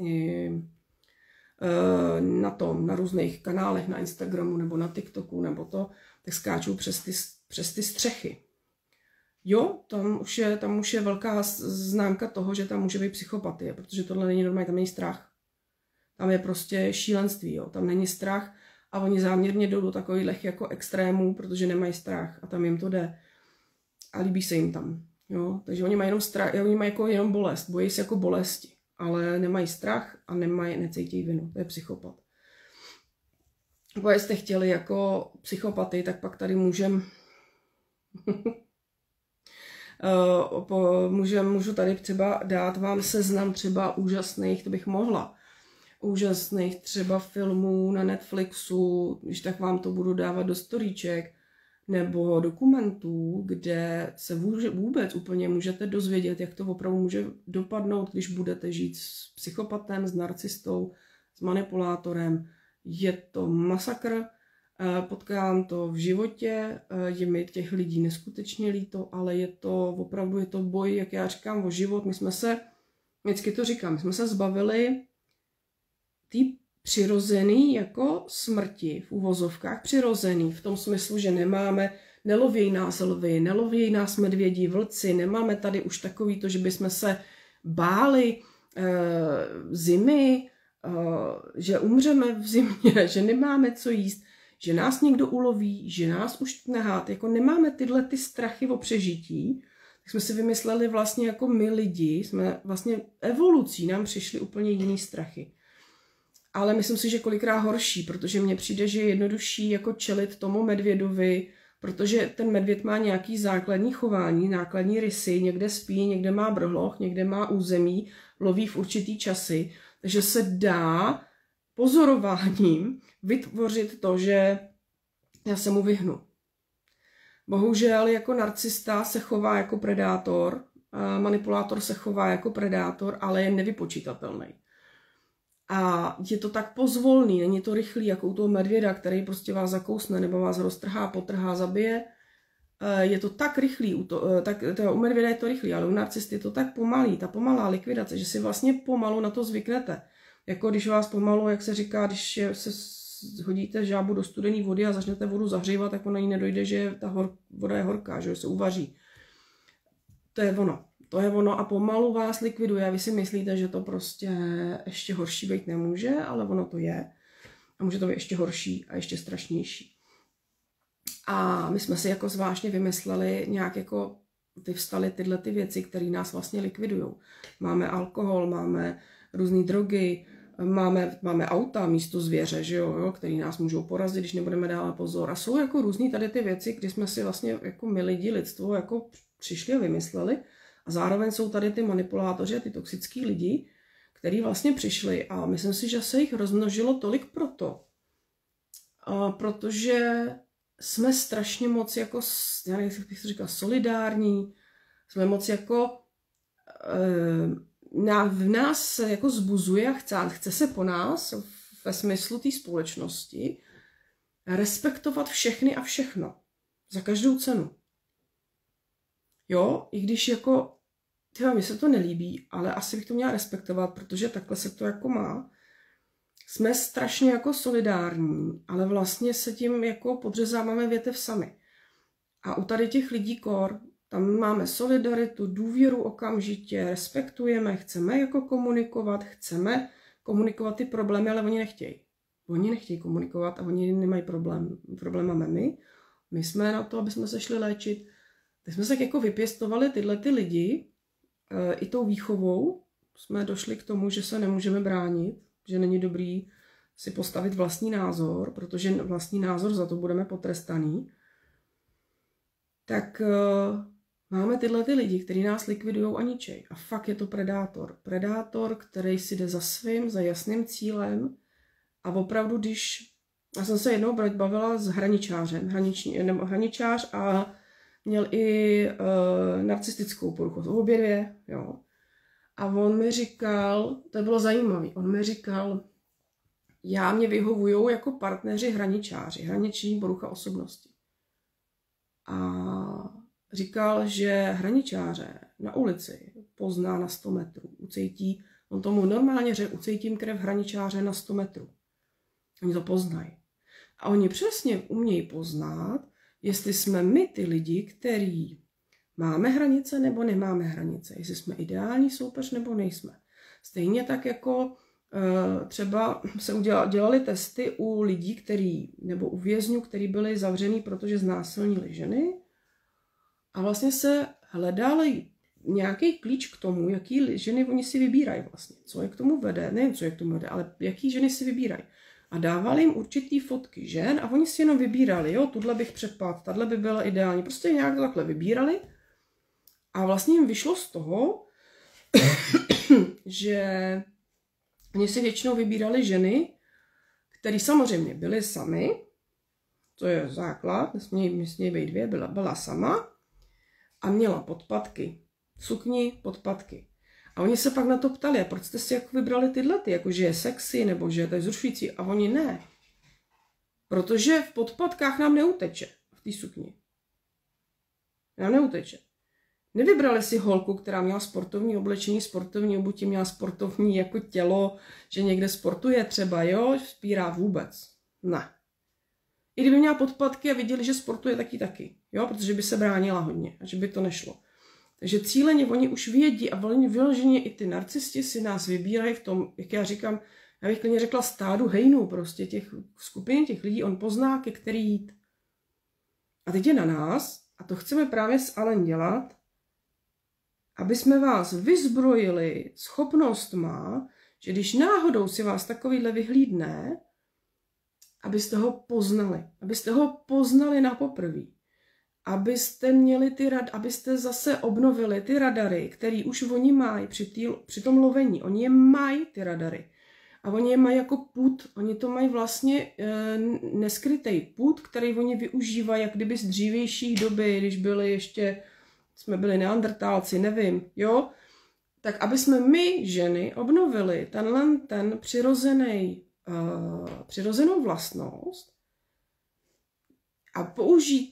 na různých kanálech, na Instagramu nebo na TikToku nebo tak skáčou přes ty střechy. Jo, tam už je velká známka toho, že tam může být psychopatie, protože tohle není normální, tam není strach. Tam je prostě šílenství, jo, tam není strach. A oni záměrně jdou do takových jako extrémů, protože nemají strach a tam jim to jde. A líbí se jim tam. Jo? Takže oni mají jenom strach, oni mají jako jenom bolest, bojí se jako bolesti, ale nemají strach a necítí vinu. To je psychopat. Nebo jestli chtěli jako psychopaty, tak pak tady můžu tady třeba dát vám seznam třeba úžasných, to bych mohla, úžasných třeba filmů na Netflixu, když tak vám to budu dávat do storíček, nebo dokumentů, kde se vůbec úplně můžete dozvědět, jak to opravdu může dopadnout, když budete žít s psychopatem, s narcistou, s manipulátorem. Je to masakr, potkám to v životě, je mi těch lidí neskutečně líto, ale je to opravdu boj, jak já říkám, o život. My jsme se, vždycky to říkám, my jsme se zbavili té přirozený jako smrti, v uvozovkách přirozený, v tom smyslu, že nelovějí nás lvy, nelovějí nás medvědi, vlci, nemáme tady už takový to, že bychom se báli zimy, že umřeme v zimě, že nemáme co jíst, že nás někdo uloví, že nás už nehát, jako nemáme tyhle ty strachy o přežití, tak jsme si vymysleli vlastně jako my lidi, jsme vlastně evolucí, nám přišly úplně jiný strachy. Ale myslím si, že kolikrát horší, protože mně přijde, že je jednodušší jako čelit tomu medvědovi, protože ten medvěd má nějaký základní chování, základní rysy, někde spí, někde má brhloch, někde má území, loví v určitý časy, takže se dá pozorováním vytvořit to, že já se mu vyhnu. Bohužel jako narcista se chová jako predátor, manipulátor se chová jako predátor, ale je nevypočítatelný. A je to tak pozvolný, není to rychlý, jako u toho medvěda, který prostě vás zakousne nebo vás roztrhá, potrhá, zabije. Je to tak rychlý, u medvěda je to rychlý, ale u narcisty je to tak pomalý, ta pomalá likvidace, že si vlastně pomalu na to zvyknete. Jako když vás pomalu, jak se říká, když se hodíte žábu do studené vody a začnete vodu zahřívat, tak ona jí nedojde, že ta voda je horká, že se uvaří. To je ono. To je ono a pomalu vás likviduje a vy si myslíte, že to prostě ještě horší být nemůže, ale ono to je. A může to být ještě horší a ještě strašnější. A my jsme si jako zvláštně vymysleli, nějak jako vyvstaly tyhle ty věci, které nás vlastně likvidují. Máme alkohol, máme různé drogy, máme auta místo zvěře, že jo, který nás můžou porazit, když nebudeme dávat pozor. A jsou jako různý tady ty věci, kdy jsme si vlastně jako my lidi, lidstvo, jako přišli a vymysleli. A zároveň jsou tady ty manipulátoři a ty toxický lidi, kteří vlastně přišli a myslím si, že se jich rozmnožilo tolik proto, protože jsme strašně moc jako, já nevím, jak bych to říkala, solidární, jsme moc jako, v nás se jako zbuzuje a chce se po nás ve smyslu té společnosti respektovat všechny a všechno. Za každou cenu. Jo, i když jako, mně se to nelíbí, ale asi bych to měla respektovat, protože takhle se to jako má. Jsme strašně jako solidární, ale vlastně se tím jako podřezáváme větev sami. A u tady těch lidí tam máme solidaritu, důvěru okamžitě, respektujeme, chceme jako chceme komunikovat ty problémy, ale oni nechtějí. Oni nechtějí komunikovat a oni nemají problém. Problém máme my. My jsme na to, aby jsme se šli léčit. Tak jsme se jako vypěstovali tyhle ty lidi, i tou výchovou jsme došli k tomu, že se nemůžeme bránit, že není dobrý si postavit vlastní názor, protože vlastní názor za to budeme potrestaný. Tak máme tyhle ty lidi, kteří nás likvidujou a ničej. A fakt je to predátor. Predátor, který si jde za svým, za jasným cílem. A opravdu, já jsem se jednou bavila s hraničářem, hraničář a měl i narcistickou poruchu. Obě dvě, jo. A on mi říkal, to bylo zajímavé, on mi říkal, mě vyhovujou jako partneři hraničáři, hraniční porucha osobnosti. A říkal, že hraničáře na ulici pozná na 100 metrů, ucítí, on tomu normálně řekl, ucítím krev hraničáře na 100 metrů. Oni to poznají. A oni přesně umějí poznat, jestli jsme my ty lidi, který máme hranice nebo nemáme hranice, jestli jsme ideální soupeř nebo nejsme. Stejně tak jako třeba se dělali testy u lidí, nebo u vězňů, kteří byli zavřený, protože znásilnili ženy a vlastně se hledali nějaký klíč k tomu, jaký ženy oni si vybírají vlastně. Co je k tomu vede, nejen co je k tomu vede, ale jaký ženy si vybírají. a dávali jim určitý fotky žen a oni si jenom vybírali, jo, tuhle bych přepadl, tahle by byla ideální, prostě nějak to takhle vybírali a vlastně jim vyšlo z toho, že oni si většinou vybírali ženy, které samozřejmě byly samy, to je základ, nesmějí být dvě, byla sama a měla podpatky, sukni, podpatky. A oni se pak na to ptali, a proč jste si jako vybrali tyhle, jako že je sexy, nebo že to je zrušující, a oni ne. Protože v podpatkách nám neuteče, v té sukni. Nám neuteče. Nevybrali si holku, která měla sportovní oblečení, sportovní obutí, měla sportovní jako tělo, že někde sportuje třeba, jo, spírá vůbec. Ne. I kdyby měla podpatky a viděli, že sportuje taky, jo, protože by se bránila hodně a že by to nešlo. Takže cíleně oni už vědí a vyloženě i ty narcisti si nás vybírají v tom, jak já říkám, já bych klidně řekla stádu hejnů, prostě těch skupin, těch lidí, on pozná, ke který jít. A teď je na nás, a to chceme právě s Alen dělat, aby jsme vás vyzbrojili schopnostma, že když náhodou si vás takovýhle vyhlídne, abyste ho poznali na poprví. Abyste měli abyste zase obnovili ty radary, který už oni mají při tom lovení. Oni je mají ty radary. A oni je mají jako pud. Oni to mají vlastně neskrytej pud, který oni využívají jak kdyby z dřívějších doby, když jsme byli neandertálci, nevím, jo? Tak aby jsme my, ženy, obnovili ten přirozenou vlastnost, a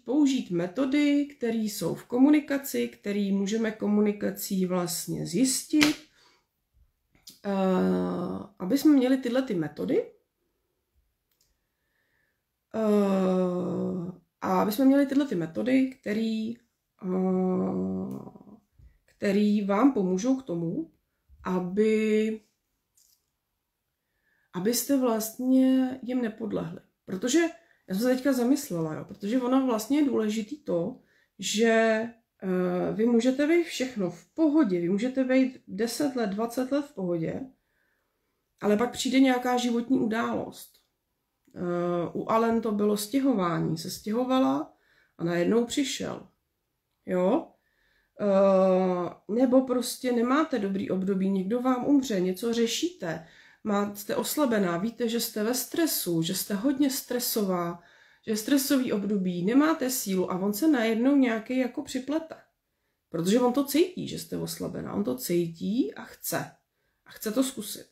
použít metody, které jsou v komunikaci, které můžeme komunikací vlastně zjistit, aby jsme měli tyhle ty metody které vám pomůžou k tomu, abyste vlastně jim nepodlehli. Protože já jsem se teďka zamyslela, jo, protože ono vlastně je důležitý to, že vy můžete být všechno v pohodě, vy můžete být 10 let, 20 let v pohodě, ale pak přijde nějaká životní událost. U Alen to bylo stěhování, se stěhovala a najednou přišel. Jo? Nebo prostě nemáte dobrý období, někdo vám umře, něco řešíte, jste oslabená, víte, že jste ve stresu, že jste hodně stresová, že je stresový období, nemáte sílu a on se najednou nějaký jako připlete. Protože on to cítí, že jste oslabená, on to cítí a chce to zkusit.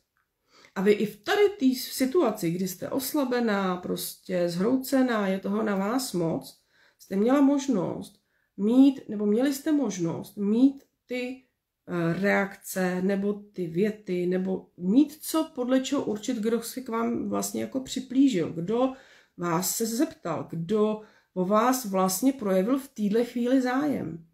A vy i v tady té situaci, kdy jste oslabená, prostě zhroucená, je toho na vás moc, jste měla možnost měli jste možnost mít ty reakce, nebo ty věty, nebo mít co podle čeho určit, kdo se k vám vlastně jako připlížil, kdo vás se zeptal, kdo o vás vlastně projevil v téhle chvíli zájem.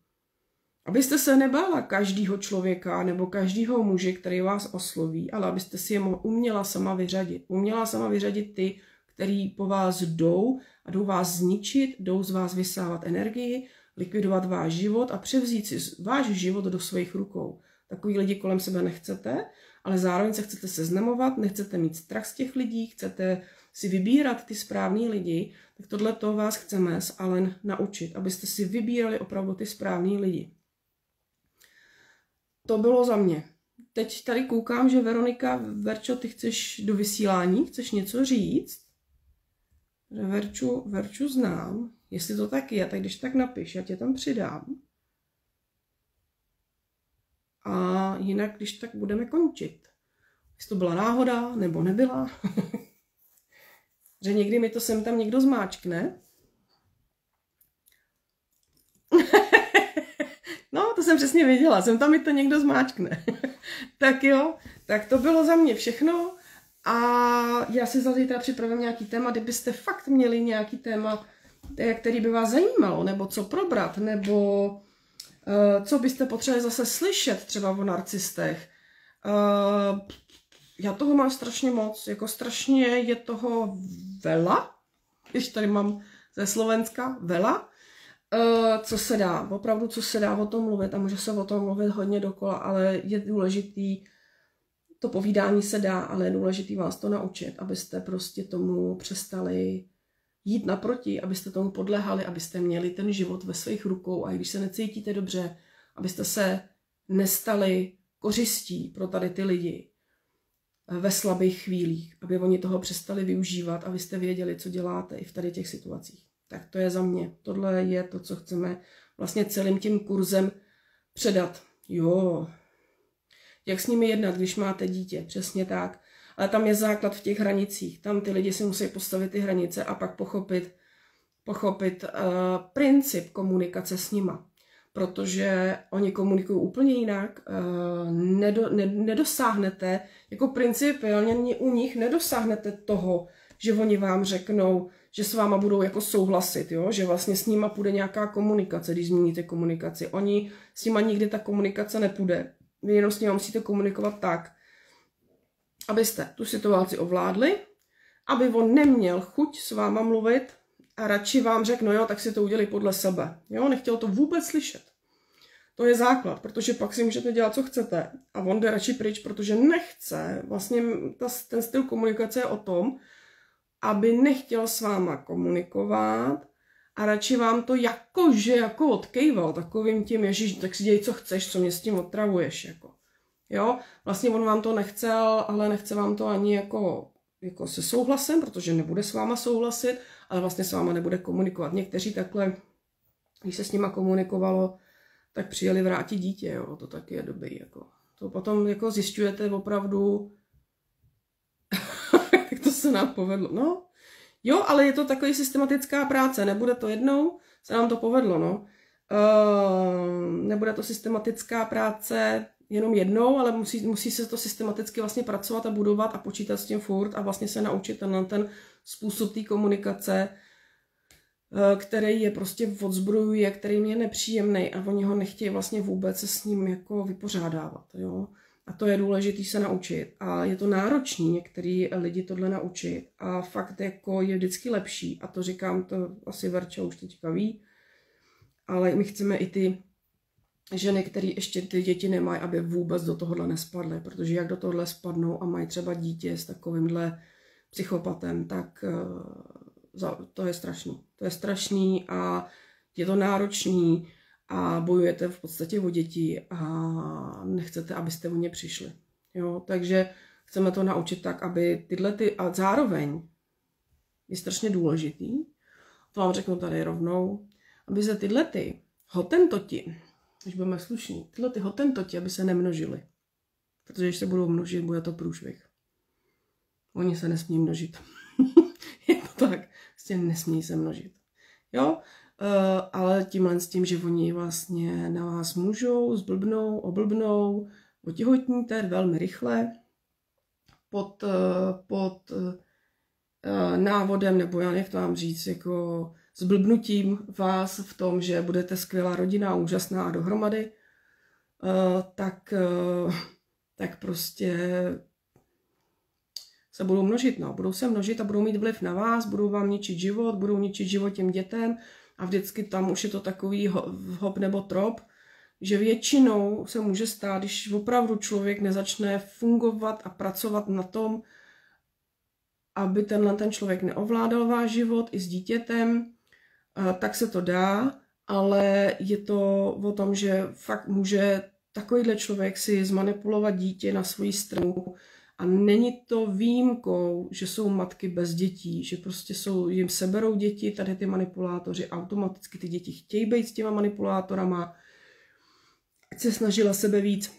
Abyste se nebála každýho člověka nebo každýho muže, který vás osloví, ale abyste si je uměla sama vyřadit. Uměla sama vyřadit ty, který po vás jdou a jdou vás zničit, jdou z vás vysávat energii, likvidovat váš život a převzít si váš život do svých rukou. Takový lidi kolem sebe nechcete, ale zároveň se chcete seznamovat, nechcete mít strach z těch lidí, chcete si vybírat ty správný lidi, tak tohle toho vás chceme s Alen naučit, abyste si vybírali opravdu ty správný lidi. To bylo za mě. Teď tady koukám, že Veronika, Verčo, ty chceš do vysílání, chceš něco říct? Verču znám. Jestli to tak je, tak když tak napiš, já tě tam přidám. A jinak, když tak budeme končit. Jestli to byla náhoda, nebo nebyla. Že někdy mi to sem tam někdo zmáčkne. No, to jsem přesně věděla, sem tam mi to někdo zmáčkne. Tak jo, tak to bylo za mě všechno. A já si za zítra připravím nějaký téma, kdybyste fakt měli nějaký téma, který by vás zajímalo, nebo co probrat, nebo co byste potřebovali zase slyšet třeba o narcistech. Já toho mám strašně moc, jako strašně je toho vela, když tady mám ze Slovenska vela, co se dá, opravdu co se dá o tom mluvit a může se o tom mluvit hodně dokola, ale je důležitý To povídání se dá, ale je důležité vás to naučit, abyste prostě tomu přestali jít naproti, abyste tomu podlehali, abyste měli ten život ve svých rukou a i když se necítíte dobře, abyste se nestali kořistí pro tady ty lidi ve slabých chvílích, aby oni toho přestali využívat, abyste věděli, co děláte i v tady těch situacích. Tak to je za mě. Tohle je to, co chceme vlastně celým tím kurzem předat. Jo, jak s nimi jednat, když máte dítě, přesně tak. Ale tam je základ v těch hranicích. Tam ty lidi si musí postavit ty hranice a pak pochopit princip komunikace s nima. Protože oni komunikují úplně jinak. Nedosáhnete, jako principiálně u nich nedosáhnete toho, že oni vám řeknou, že s váma budou jako souhlasit, jo? Že vlastně s nima půjde nějaká komunikace, když změníte komunikaci. Oni s nima nikdy ta komunikace nepůjde. Vy jenom s nima musíte komunikovat tak, abyste tu situaci ovládli, aby on neměl chuť s váma mluvit a radši vám řekl, no jo, tak si to udělej podle sebe. Jo, nechtěl to vůbec slyšet. To je základ, protože pak si můžete dělat, co chcete. A on jde radši pryč, protože nechce. Vlastně ten styl komunikace je o tom, aby nechtěl s váma komunikovat a radši vám to jako odkejval takovým tím, ježiš, tak si dělej, co chceš, co mě s tím otravuješ, jako. Jo, vlastně on vám to nechcel, ale nechce vám to ani jako se souhlasem, protože nebude s váma souhlasit, ale vlastně s váma nebude komunikovat. Někteří takhle, když se s nima komunikovalo, tak přijeli vrátit dítě, jo, to taky je dobrý, jako. To potom jako zjišťujete opravdu, jak to se nám povedlo, no. Jo, ale je to takový systematická práce, nebude to jednou, se nám to povedlo, no. Nebude to systematická práce jenom jednou, ale musí se to systematicky vlastně pracovat a budovat a počítat s tím furt a vlastně se naučit na ten způsob té komunikace, který je prostě odzbrojuje, který je nepříjemný a oni ho nechtějí vlastně vůbec se s ním jako vypořádávat, jo. A to je důležité se naučit. A je to náročný některý lidi tohle naučit. A fakt jako je vždycky lepší. A to říkám, to asi Verča už teďka ví. Ale my chceme i ty ženy, které ještě ty děti nemají, aby vůbec do tohohle nespadly. Protože jak do tohohle spadnou a mají třeba dítě s takovýmhle psychopatem, tak to je strašný. To je strašný a je to náročný. A bojujete v podstatě o děti a nechcete, abyste o ně přišli. Jo? Takže chceme to naučit tak, aby a zároveň je strašně důležitý, to vám řeknu tady rovnou, aby se hotentoti, když budeme slušní, ty hotentoti, aby se nemnožili. Protože když se budou množit, bude to průšvih. Oni se nesmí množit. Je to tak, prostě nesmí se množit. Jo? Ale tímhle s tím, že oni vlastně na vás můžou, oblbnou, otěhotníte velmi rychle pod návodem, nebo já nech to vám říct, jako zblbnutím vás v tom, že budete skvělá rodina, úžasná a dohromady, tak prostě se budou množit, no. Budou se množit a budou mít vliv na vás, budou vám ničit život, budou ničit život těm dětem, a vždycky tam už je to takový hop nebo trop, že většinou se může stát, když opravdu člověk nezačne fungovat a pracovat na tom, aby ten člověk neovládal váš život i s dítětem, tak se to dá, ale je to o tom, že fakt může takovýhle člověk si zmanipulovat dítě na svoji stranu. A není to výjimkou, že jsou matky bez dětí, že prostě jim seberou děti, tady ty manipulátoři, automaticky ty děti chtějí být s těma manipulátorama, ať se snažila sebe víc,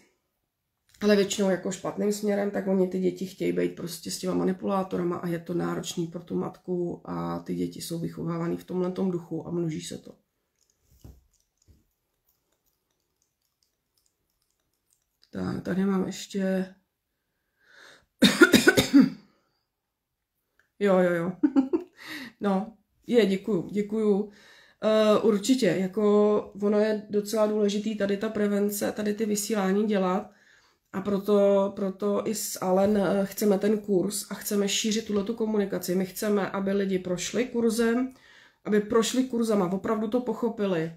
ale většinou jako špatným směrem, tak oni ty děti chtějí být prostě s těma manipulátorama a je to náročný pro tu matku a ty děti jsou vychovávaný v tomhletom duchu a množí se to. Tak, tady mám ještě... Jo. No, děkuju. Určitě, jako ono je docela důležitý tady ta prevence, tady ty vysílání dělat a proto i s Alen chceme ten kurz a chceme šířit tuhletu komunikaci. My chceme, aby lidi prošli kurzem, aby prošli kurzama, opravdu to pochopili.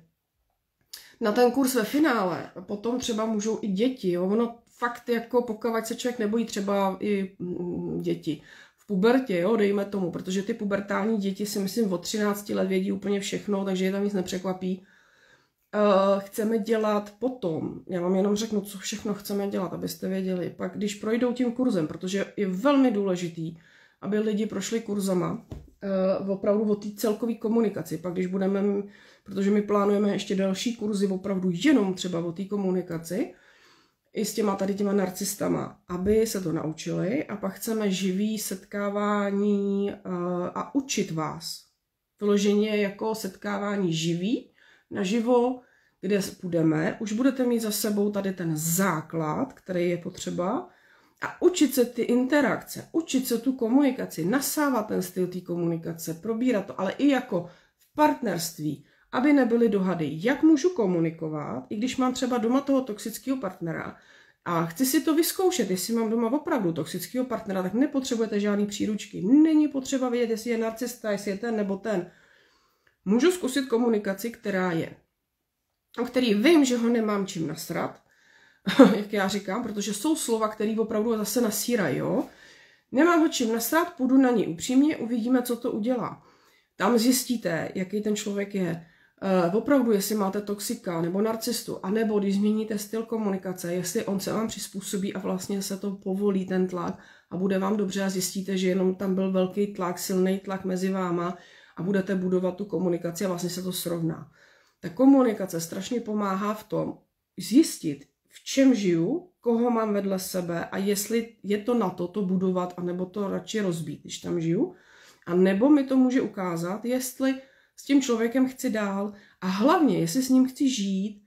Na ten kurz ve finále potom třeba můžou i děti, jo? Ono fakt jako pokud se člověk nebojí třeba i děti v pubertě, jo, dejme tomu, protože ty pubertální děti si myslím od 13 let vědí úplně všechno, takže je tam nic nepřekvapí. Chceme dělat potom, já vám jenom řeknu, co všechno chceme dělat, abyste věděli, pak když projdou tím kurzem, protože je velmi důležitý, aby lidi prošli kurzama, opravdu o té celkové komunikaci, pak když budeme, protože my plánujeme ještě další kurzy opravdu jenom třeba o té komunikaci, i s těma narcistama, aby se to naučili a pak chceme živý setkávání a učit vás. Vyloženě jako setkávání živý, naživo, kde půjdeme, už budete mít za sebou tady ten základ, který je potřeba a učit se ty interakce, učit se tu komunikaci, nasávat ten styl té komunikace, probírat to, ale i jako v partnerství, aby nebyly dohady, jak můžu komunikovat, i když mám třeba doma toho toxického partnera a chci si to vyzkoušet, jestli mám doma opravdu toxického partnera, tak nepotřebujete žádný příručky, není potřeba vědět, jestli je narcista, jestli je ten nebo ten. Můžu zkusit komunikaci, která je, o který vím, že ho nemám čím nasrat, jak já říkám, protože jsou slova, které opravdu zase nasírají, jo. Nemám ho čím nasrat, půjdu na ní upřímně, uvidíme, co to udělá. Tam zjistíte, jaký ten člověk je. Opravdu, jestli máte toxika nebo narcistu, anebo když změníte styl komunikace, jestli on se vám přizpůsobí a vlastně se to povolí ten tlak a bude vám dobře a zjistíte, že jenom tam byl velký tlak, silný tlak mezi váma a budete budovat tu komunikaci a vlastně se to srovná. Ta komunikace strašně pomáhá v tom zjistit, v čem žiju, koho mám vedle sebe a jestli je to na to budovat, anebo to radši rozbít, když tam žiju. A nebo mi to může ukázat, jestli s tím člověkem chci dál a hlavně, jestli s ním chci žít,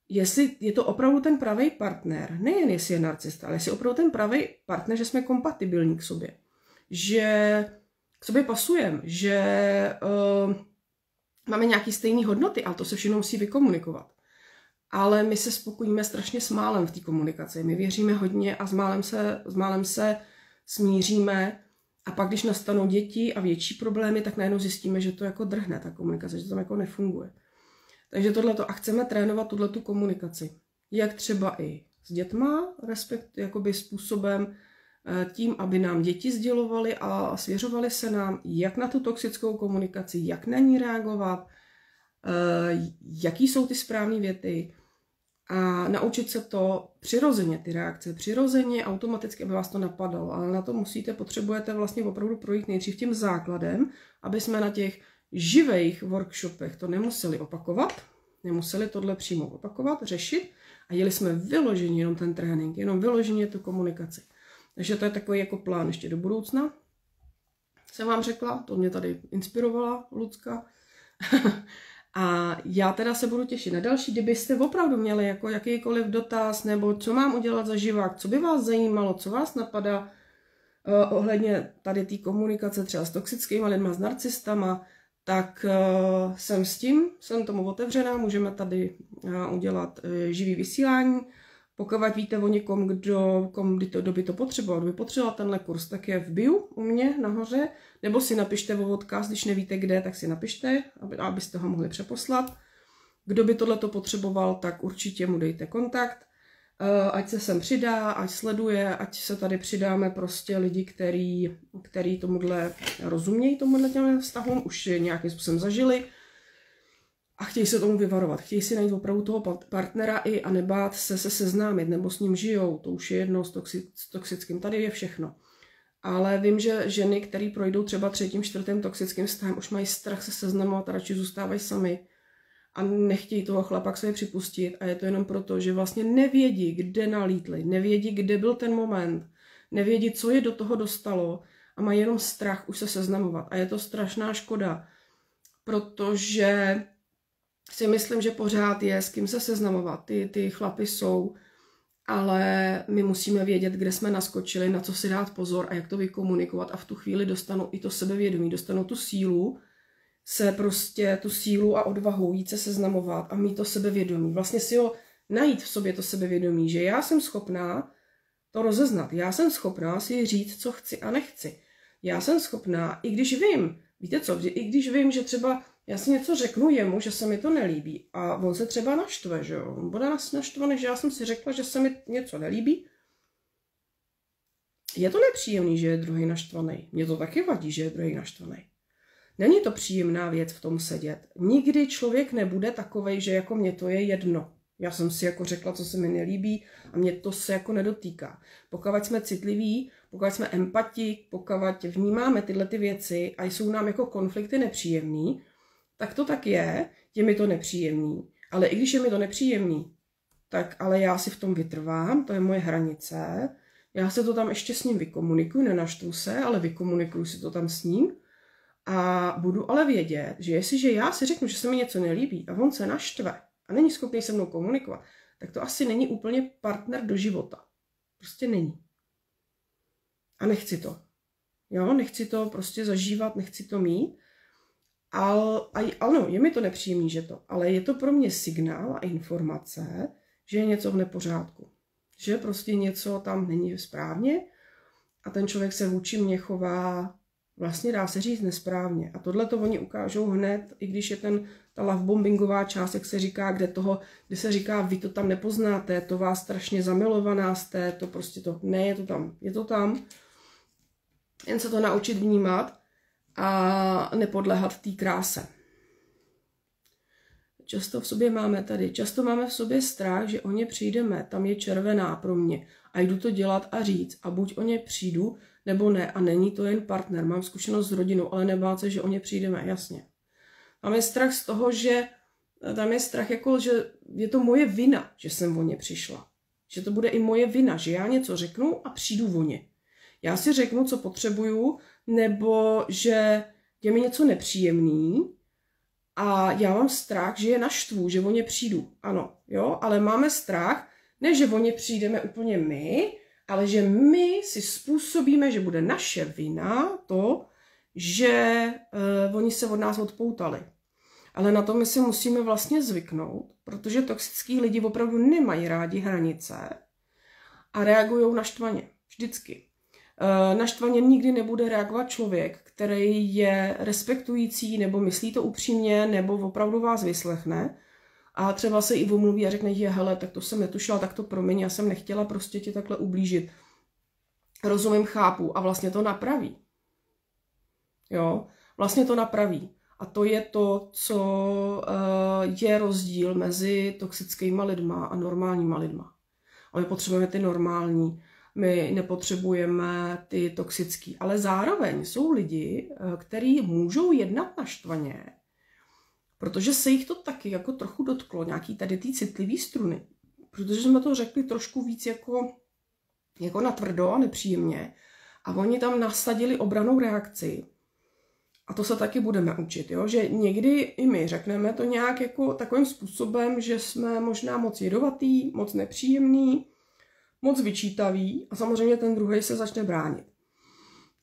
jestli je to opravdu ten pravý partner, nejen jestli je narcista, ale jestli je opravdu ten pravý partner, že jsme kompatibilní k sobě, že k sobě pasujeme, že máme nějaké stejné hodnoty, ale to se všechno musí vykomunikovat. Ale my se spokojíme strašně s málem v té komunikaci. My věříme hodně a s málem se smíříme. A pak, když nastanou děti a větší problémy, tak najednou zjistíme, že to jako drhne ta komunikace, že to tam jako nefunguje. Takže tohleto a chceme trénovat tuhletu komunikaci. Jak třeba i s dětma, jakoby způsobem tím, aby nám děti sdělovaly a svěřovaly se nám, jak na tu toxickou komunikaci, jak na ní reagovat, jaký jsou ty správné věty a naučit se to přirozeně, ty reakce přirozeně, automaticky, aby vás to napadalo. Ale na to potřebujete vlastně opravdu projít nejdřív tím základem, aby jsme na těch živých workshopech to nemuseli opakovat, nemuseli tohle přímo opakovat, řešit a jeli jsme vyloženě jenom ten trénink, jenom vyloženě tu komunikaci. Takže to je takový jako plán ještě do budoucna. Jsem vám řekla, to mě tady inspirovala Lucka. A já teda se budu těšit na další, kdybyste opravdu měli jako jakýkoliv dotaz, nebo co mám udělat za živák, co by vás zajímalo, co vás napadá ohledně tady té komunikace třeba s toxickými lidmi, s narcistama, tak jsem tomu otevřená, můžeme tady udělat živý vysílání. Pokud víte o někom, kdo by to potřeboval, kdo by potřeboval tenhle kurz, tak je v bio u mě nahoře, nebo si napište o odkaz, když nevíte kde, tak si napište, abyste ho mohli přeposlat. Kdo by tohleto potřeboval, tak určitě mu dejte kontakt, ať se sem přidá, ať sleduje, ať se tady přidáme prostě lidi, který tomuhle rozumějí, tomuhle těm vztahům, už nějakým způsobem zažili, a chtějí se tomu vyvarovat, chtějí si najít opravdu toho partnera a nebát se seznámit, nebo s ním žijou, to už je jedno s toxickým, tady je všechno. Ale vím, že ženy, které projdou třeba 3., 4. toxickým vztahem, už mají strach se seznamovat a radši zůstávají sami a nechtějí toho chlapa k sobě připustit a je to jenom proto, že vlastně nevědí, kde nalítli, nevědí, kde byl ten moment, nevědí, co je do toho dostalo a mají jenom strach už se seznamovat a je to strašná škoda, protože si myslím, že pořád je s kým se seznamovat. Ty chlapy jsou, ale my musíme vědět, kde jsme naskočili, na co si dát pozor a jak to vykomunikovat a v tu chvíli dostanou i to sebevědomí, dostanou tu sílu, tu sílu a odvahu jít se seznamovat a mít to sebevědomí. Vlastně si ho najít v sobě to sebevědomí, že já jsem schopná to rozeznat, já jsem schopná si říct, co chci a nechci. Já jsem schopná, i když vím, víte co, i když vím, že třeba já si něco řeknu jemu, že se mi to nelíbí a on se třeba naštve, že jo, on bude naštvaný, že já jsem si řekla, že se mi něco nelíbí Je to nepříjemný, že je druhý naštvaný. Mně to taky vadí, že je druhý naštvaný. Není to příjemná věc v tom sedět. Nikdy člověk nebude takovej, že jako mě to je jedno. Já jsem si jako řekla, co se mi nelíbí a mě to se jako nedotýká. Pokud jsme citliví, pokud jsme empati, pokud vnímáme tyhle ty věci a jsou nám jako konflikty nepříjemný, tak to tak je mi to nepříjemný. Ale i když je mi to nepříjemný, tak ale já si v tom vytrvám, to je moje hranice, já se to tam ještě s ním vykomunikuju, nenaštvu se, ale vykomunikuju si to tam s ním a budu ale vědět, že jestliže já si řeknu, že se mi něco nelíbí a on se naštve a není schopný se mnou komunikovat, tak to asi není úplně partner do života. Prostě není. A nechci to. Jo, nechci to prostě zažívat, nechci to mít. Ano, je mi to nepříjemný, že to, ale je to pro mě signál a informace, že je něco v nepořádku. Že prostě něco tam není správně a ten člověk se vůči mně chová, vlastně dá se říct, nesprávně. A tohle to oni ukážou hned, i když je ta lovebombingová část, jak se říká, kde se říká, vy to tam nepoznáte, to vás strašně zamilovaná jste, to prostě to, ne, je to tam. Jen se to naučit vnímat a nepodléhat té kráse. Často máme v sobě strach, že o ně přijdeme, tam je červená pro mě a jdu to dělat a říct a buď o ně přijdu, nebo ne a není to jen partner, mám zkušenost s rodinou, ale nebát se, že o ně přijdeme, jasně. Máme strach z toho, že tam je strach jako, že je to moje vina, že jsem o ně přišla. Že to bude i moje vina, že já něco řeknu a přijdu o ně. Já si řeknu, co potřebuju, nebo že je mi něco nepříjemný a já mám strach, že je naštvu, že o ně přijdu. Ano, jo, ale máme strach, ne, že o ně přijdeme úplně my, ale že my si způsobíme, že bude naše vina to, že oni se od nás odpoutali. Ale na to my si musíme vlastně zvyknout, protože toxický lidi opravdu nemají rádi hranice a reagují naštvaně. Vždycky. Naštvaně nikdy nebude reagovat člověk, který je respektující, nebo myslí to upřímně, nebo opravdu vás vyslechne a třeba se i omluví a řekne, že hele, tak to jsem netušila, tak to promiň, já jsem nechtěla prostě ti takhle ublížit. Rozumím, chápu a vlastně to napraví. Jo, vlastně to napraví. A to je to, co je rozdíl mezi toxickýma lidma a normálníma lidma. A my potřebujeme ty normální, my nepotřebujeme ty toxický. Ale zároveň jsou lidi, kteří můžou jednat naštvaně, protože se jich to taky jako trochu dotklo, nějaký tady ty citlivý struny. Protože jsme to řekli trošku víc jako natvrdo a nepříjemně. A oni tam nasadili obrannou reakci. A to se taky budeme učit, jo? Že někdy i my řekneme to nějak jako takovým způsobem, že jsme možná moc jedovatý, moc nepříjemný, moc vyčítavý a samozřejmě ten druhý se začne bránit.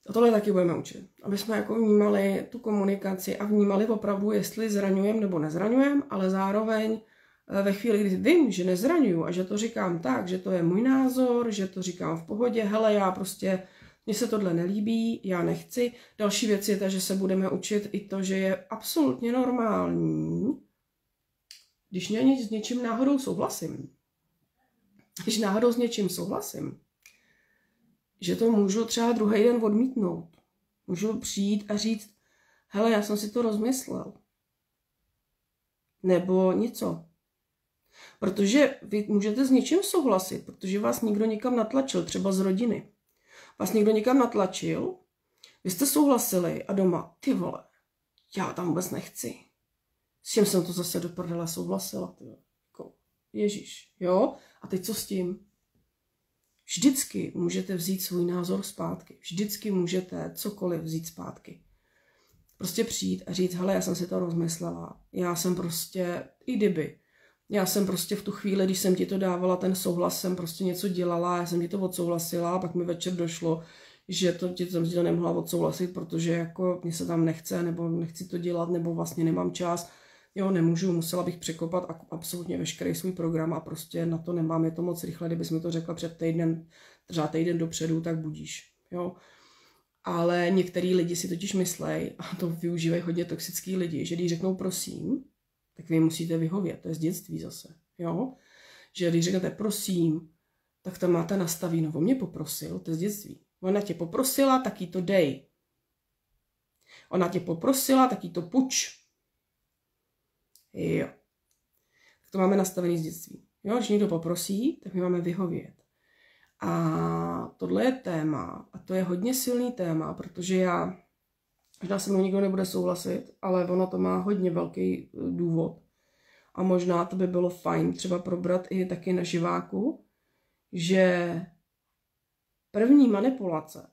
A tohle taky budeme učit. Aby jsme jako vnímali tu komunikaci a vnímali opravdu, jestli zraňujeme nebo nezraňujeme, ale zároveň ve chvíli, kdy vím, že nezraňuju a že to říkám tak, že to je můj názor, že to říkám v pohodě, hele, já prostě, mně se tohle nelíbí, já nechci. Další věc je ta, že se budeme učit i to, že je absolutně normální, když s něčím náhodou souhlasím. Když náhodou s něčím souhlasím, že to můžu třeba druhý den odmítnout. Můžu přijít a říct, hele, já jsem si to rozmyslel. Nebo něco. Protože vy můžete s něčím souhlasit, protože vás někdo někam natlačil, třeba z rodiny. Vás někdo někam natlačil, vy jste souhlasili a doma, ty vole, já tam vůbec nechci. S čím jsem to zase do prdele souhlasila, ty jako, ježiš, jo? A teď co s tím? Vždycky můžete vzít svůj názor zpátky. Vždycky můžete cokoliv vzít zpátky. Prostě přijít a říct, hele, já jsem si to rozmyslela. Já jsem prostě, i kdyby, já jsem prostě v tu chvíli, když jsem ti to dávala, ten souhlas, jsem prostě něco dělala, já jsem ti to odsouhlasila a pak mi večer došlo, že jsem ti to nemohla odsouhlasit, protože jako mě se tam nechce, nebo nechci to dělat, nebo vlastně nemám čas. Jo, nemůžu, musela bych překopat absolutně veškerý svůj program a prostě na to nemám, je to moc rychle, kdybys mi to řekla před týdnem, třeba týden dopředu, tak budíš, jo. Ale některý lidi si totiž myslejí, a to využívají hodně toxický lidi, že když řeknou prosím, tak vy musíte vyhovět, to je z dětství zase, jo. Že když řeknete prosím, tak tam máte nastaví, no on mě poprosil, to je z dětství. Ona tě poprosila, tak jí to dej. Ona tě poprosila, tak jí to puč. Jo. Tak to máme nastavený z dětství. Jo, když někdo poprosí, tak my máme vyhovět. A tohle je téma, a to je hodně silný téma, protože možná se mnou nikdo nebude souhlasit, ale ono to má hodně velký důvod. A možná to by bylo fajn třeba probrat i taky na živáku, že první manipulace,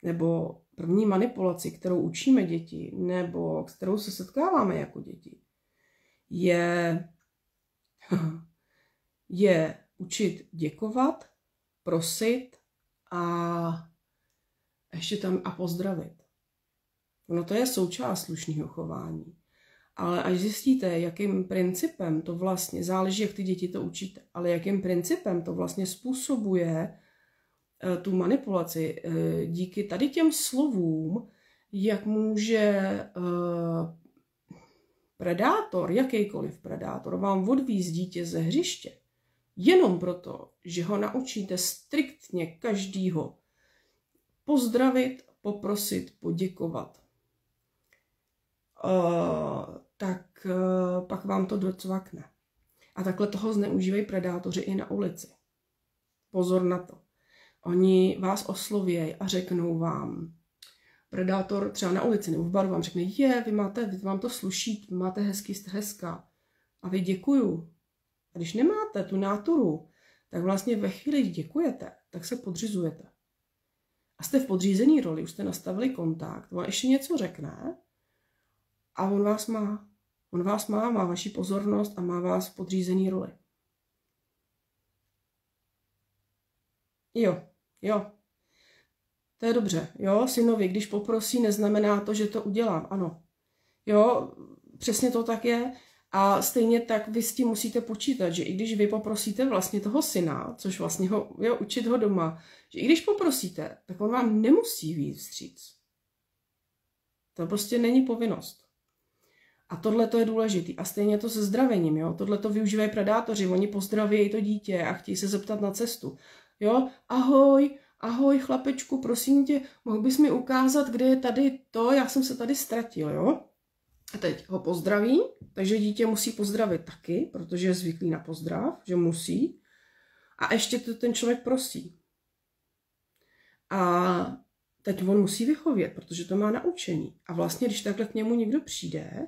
nebo první manipulaci, kterou učíme děti, nebo s kterou se setkáváme jako děti, je učit děkovat, prosit a ještě tam a pozdravit. No to je součást slušného chování. Ale až zjistíte, jakým principem to vlastně, záleží, jak ty děti to učíte, ale jakým principem to vlastně způsobuje tu manipulaci díky tady těm slovům, jak může predátor, jakýkoliv predátor, vám odvízt dítě ze hřiště, jenom proto, že ho naučíte striktně každýho pozdravit, poprosit, poděkovat. Tak pak vám to docvakne. A takhle toho zneužívají predátoři i na ulici. Pozor na to. Oni vás oslovějí a řeknou vám, predátor třeba na ulici nebo v baru vám řekne, vy vám to sluší, vy máte hezký, jste hezká. A vy děkuju. A když nemáte tu náturu, tak vlastně ve chvíli, kdy děkujete, tak se podřizujete. A jste v podřízený roli, už jste nastavili kontakt, on ještě něco řekne a on vás má. On vás má vaši pozornost a má vás v podřízený roli. Jo. To je dobře. Jo, synovi, když poprosí, neznamená to, že to udělám. Ano. Jo, přesně to tak je. A stejně tak vy s tím musíte počítat, že i když vy poprosíte vlastně toho syna, což vlastně učit ho doma, že i když poprosíte, tak on vám nemusí vyjít vstříc. To prostě není povinnost. A tohle to je důležitý. A stejně to se zdravením, jo. Tohle to využívají predátoři, oni pozdraví to dítě a chtějí se zeptat na cestu. Jo, ahoj chlapečku, prosím tě, mohl bys mi ukázat, kde je tady to, já jsem se tady ztratil, jo. A teď ho pozdraví, takže dítě musí pozdravit taky, protože je zvyklý na pozdrav, že musí. A ještě to ten člověk prosí. A teď on musí vyhovět, protože to má naučení. A vlastně, když takhle k němu někdo přijde,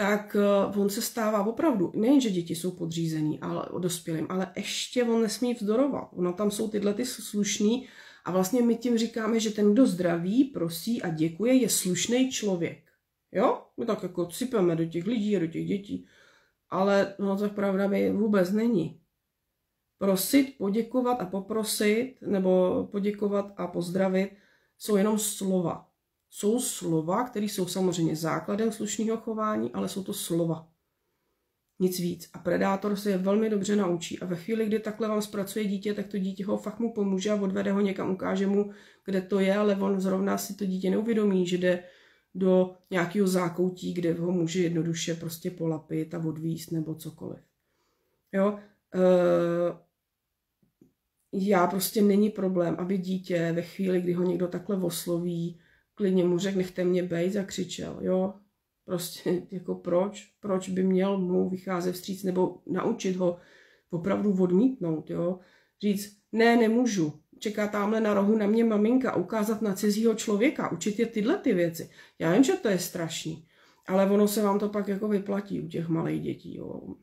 tak on se stává opravdu, nejen, že děti jsou podřízený ale dospělým, ale ještě on nesmí vzdorovat. Ono tam jsou tyhle ty slušný a vlastně my tím říkáme, že ten, kdo zdraví, prosí a děkuje, je slušný člověk. Jo? My tak jako sypeme do těch lidí a do těch dětí, ale no tak pravda vůbec není. Prosit, poděkovat a poprosit, nebo poděkovat a pozdravit, jsou jenom slova. Jsou slova, které jsou samozřejmě základem slušného chování, ale jsou to slova. Nic víc. A predátor se je velmi dobře naučí. A ve chvíli, kdy takhle vám zpracuje dítě, tak to dítě ho fakt mu pomůže a odvede ho někam, ukáže mu, kde to je, ale on zrovna si to dítě neuvědomí, že jde do nějakého zákoutí, kde ho může jednoduše prostě polapit a odvízt nebo cokoliv. Jo? Já prostě není problém, aby dítě ve chvíli, kdy ho někdo takhle osloví, klidně mu řekl, nechte mě bejt, zakřičel, jo. Prostě jako proč by měl mu vycházet vstříc nebo naučit ho opravdu odmítnout, jo. Říct, ne, nemůžu, čeká tamhle na rohu na mě maminka, ukázat na cizího člověka, učit je tyhle ty věci. Já vím, že to je strašný, ale ono se vám to pak jako vyplatí u těch malých dětí, jo.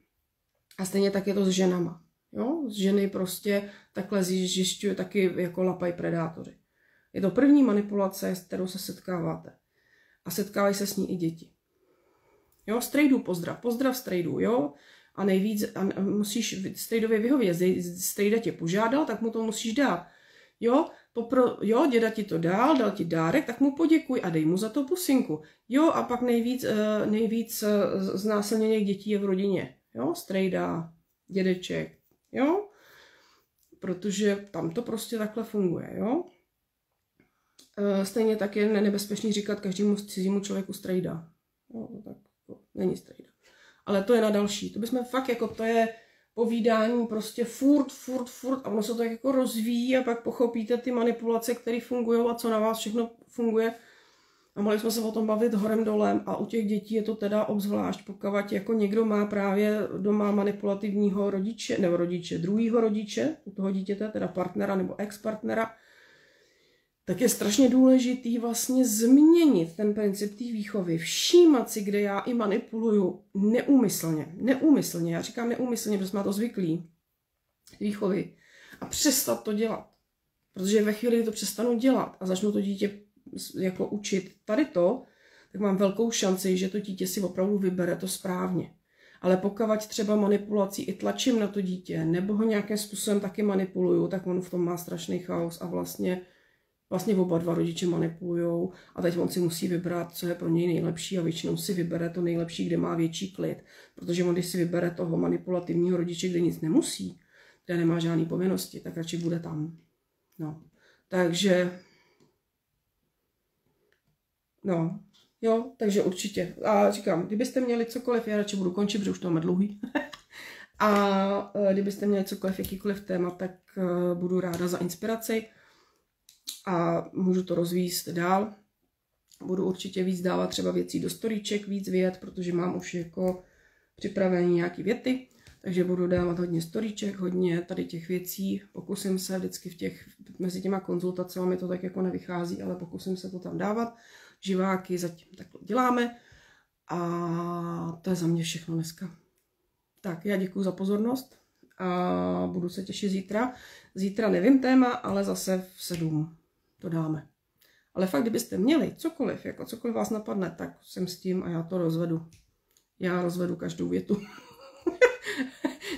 A stejně tak je to s ženama, jo. Z ženy prostě takhle zjišťuje taky jako lapají predátoři. Je to první manipulace, s kterou se setkáváte. A setkávají se s ní i děti. Jo, strejdu pozdrav strejdu, jo. A nejvíc, musíš strejdově vyhovět. Strejda tě požádal, tak mu to musíš dát. Jo, děda ti to dal ti dárek, tak mu poděkuj a dej mu za to pusinku. Jo, a pak nejvíc znásilněných dětí je v rodině. Jo, strejda, dědeček, jo. Protože tam to prostě takhle funguje, jo. Stejně tak je nebezpečný říkat každému cizímu člověku strejda. No, tak to není strejda. Ale to je na další. To bychom fakt jako, to je povídání prostě furt a ono se to tak jako rozvíjí a pak pochopíte ty manipulace, které fungují a co na vás všechno funguje. A mohli jsme se o tom bavit horem dolem a u těch dětí je to teda obzvlášť, pokud jako někdo má právě doma manipulativního rodiče, nebo druhýho rodiče, u toho dítěte, teda partnera nebo ex-partnera, tak je strašně důležitý vlastně změnit ten princip té výchovy, všímat si, kde já i manipuluju neúmyslně, já říkám neúmyslně, protože jsme na to zvyklí, výchovy, a přestat to dělat. Protože ve chvíli, kdy to přestanu dělat a začnu to dítě jako učit tady to, tak mám velkou šanci, že to dítě si opravdu vybere to správně. Ale pokud třeba manipulací i tlačím na to dítě, nebo ho nějakým způsobem taky manipuluju, tak on v tom má strašný chaos a vlastně oba dva rodiče manipulujou a teď on si musí vybrat, co je pro něj nejlepší a většinou si vybere to nejlepší, kde má větší klid. Protože on, když si vybere toho manipulativního rodiče, kde nic nemusí, kde nemá žádné povinnosti, tak radši bude tam. No, takže... No, jo, takže určitě. A říkám, kdybyste měli cokoliv, já radši budu končit, protože už to máme dlouhý. A kdybyste měli cokoliv, jakýkoliv téma, tak budu ráda za inspiraci a můžu to rozvíjet dál. Budu určitě víc dávat třeba věcí do storíček, víc vět, protože mám už jako připravené nějaké věty, takže budu dávat hodně storíček, hodně tady těch věcí. Pokusím se vždycky mezi těma konzultacemi, mi to tak jako nevychází, ale pokusím se to tam dávat. Živáky zatím takhle děláme a to je za mě všechno dneska. Tak, já děkuji za pozornost a budu se těšit zítra. Zítra nevím téma, ale zase v 7 to dáme. Ale fakt, kdybyste měli cokoliv, jako cokoliv vás napadne, tak jsem s tím a já to rozvedu. Já rozvedu každou větu.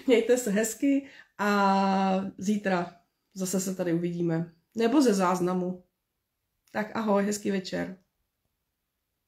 Mějte se hezky a zítra zase se tady uvidíme. Nebo ze záznamu. Tak ahoj, hezký večer.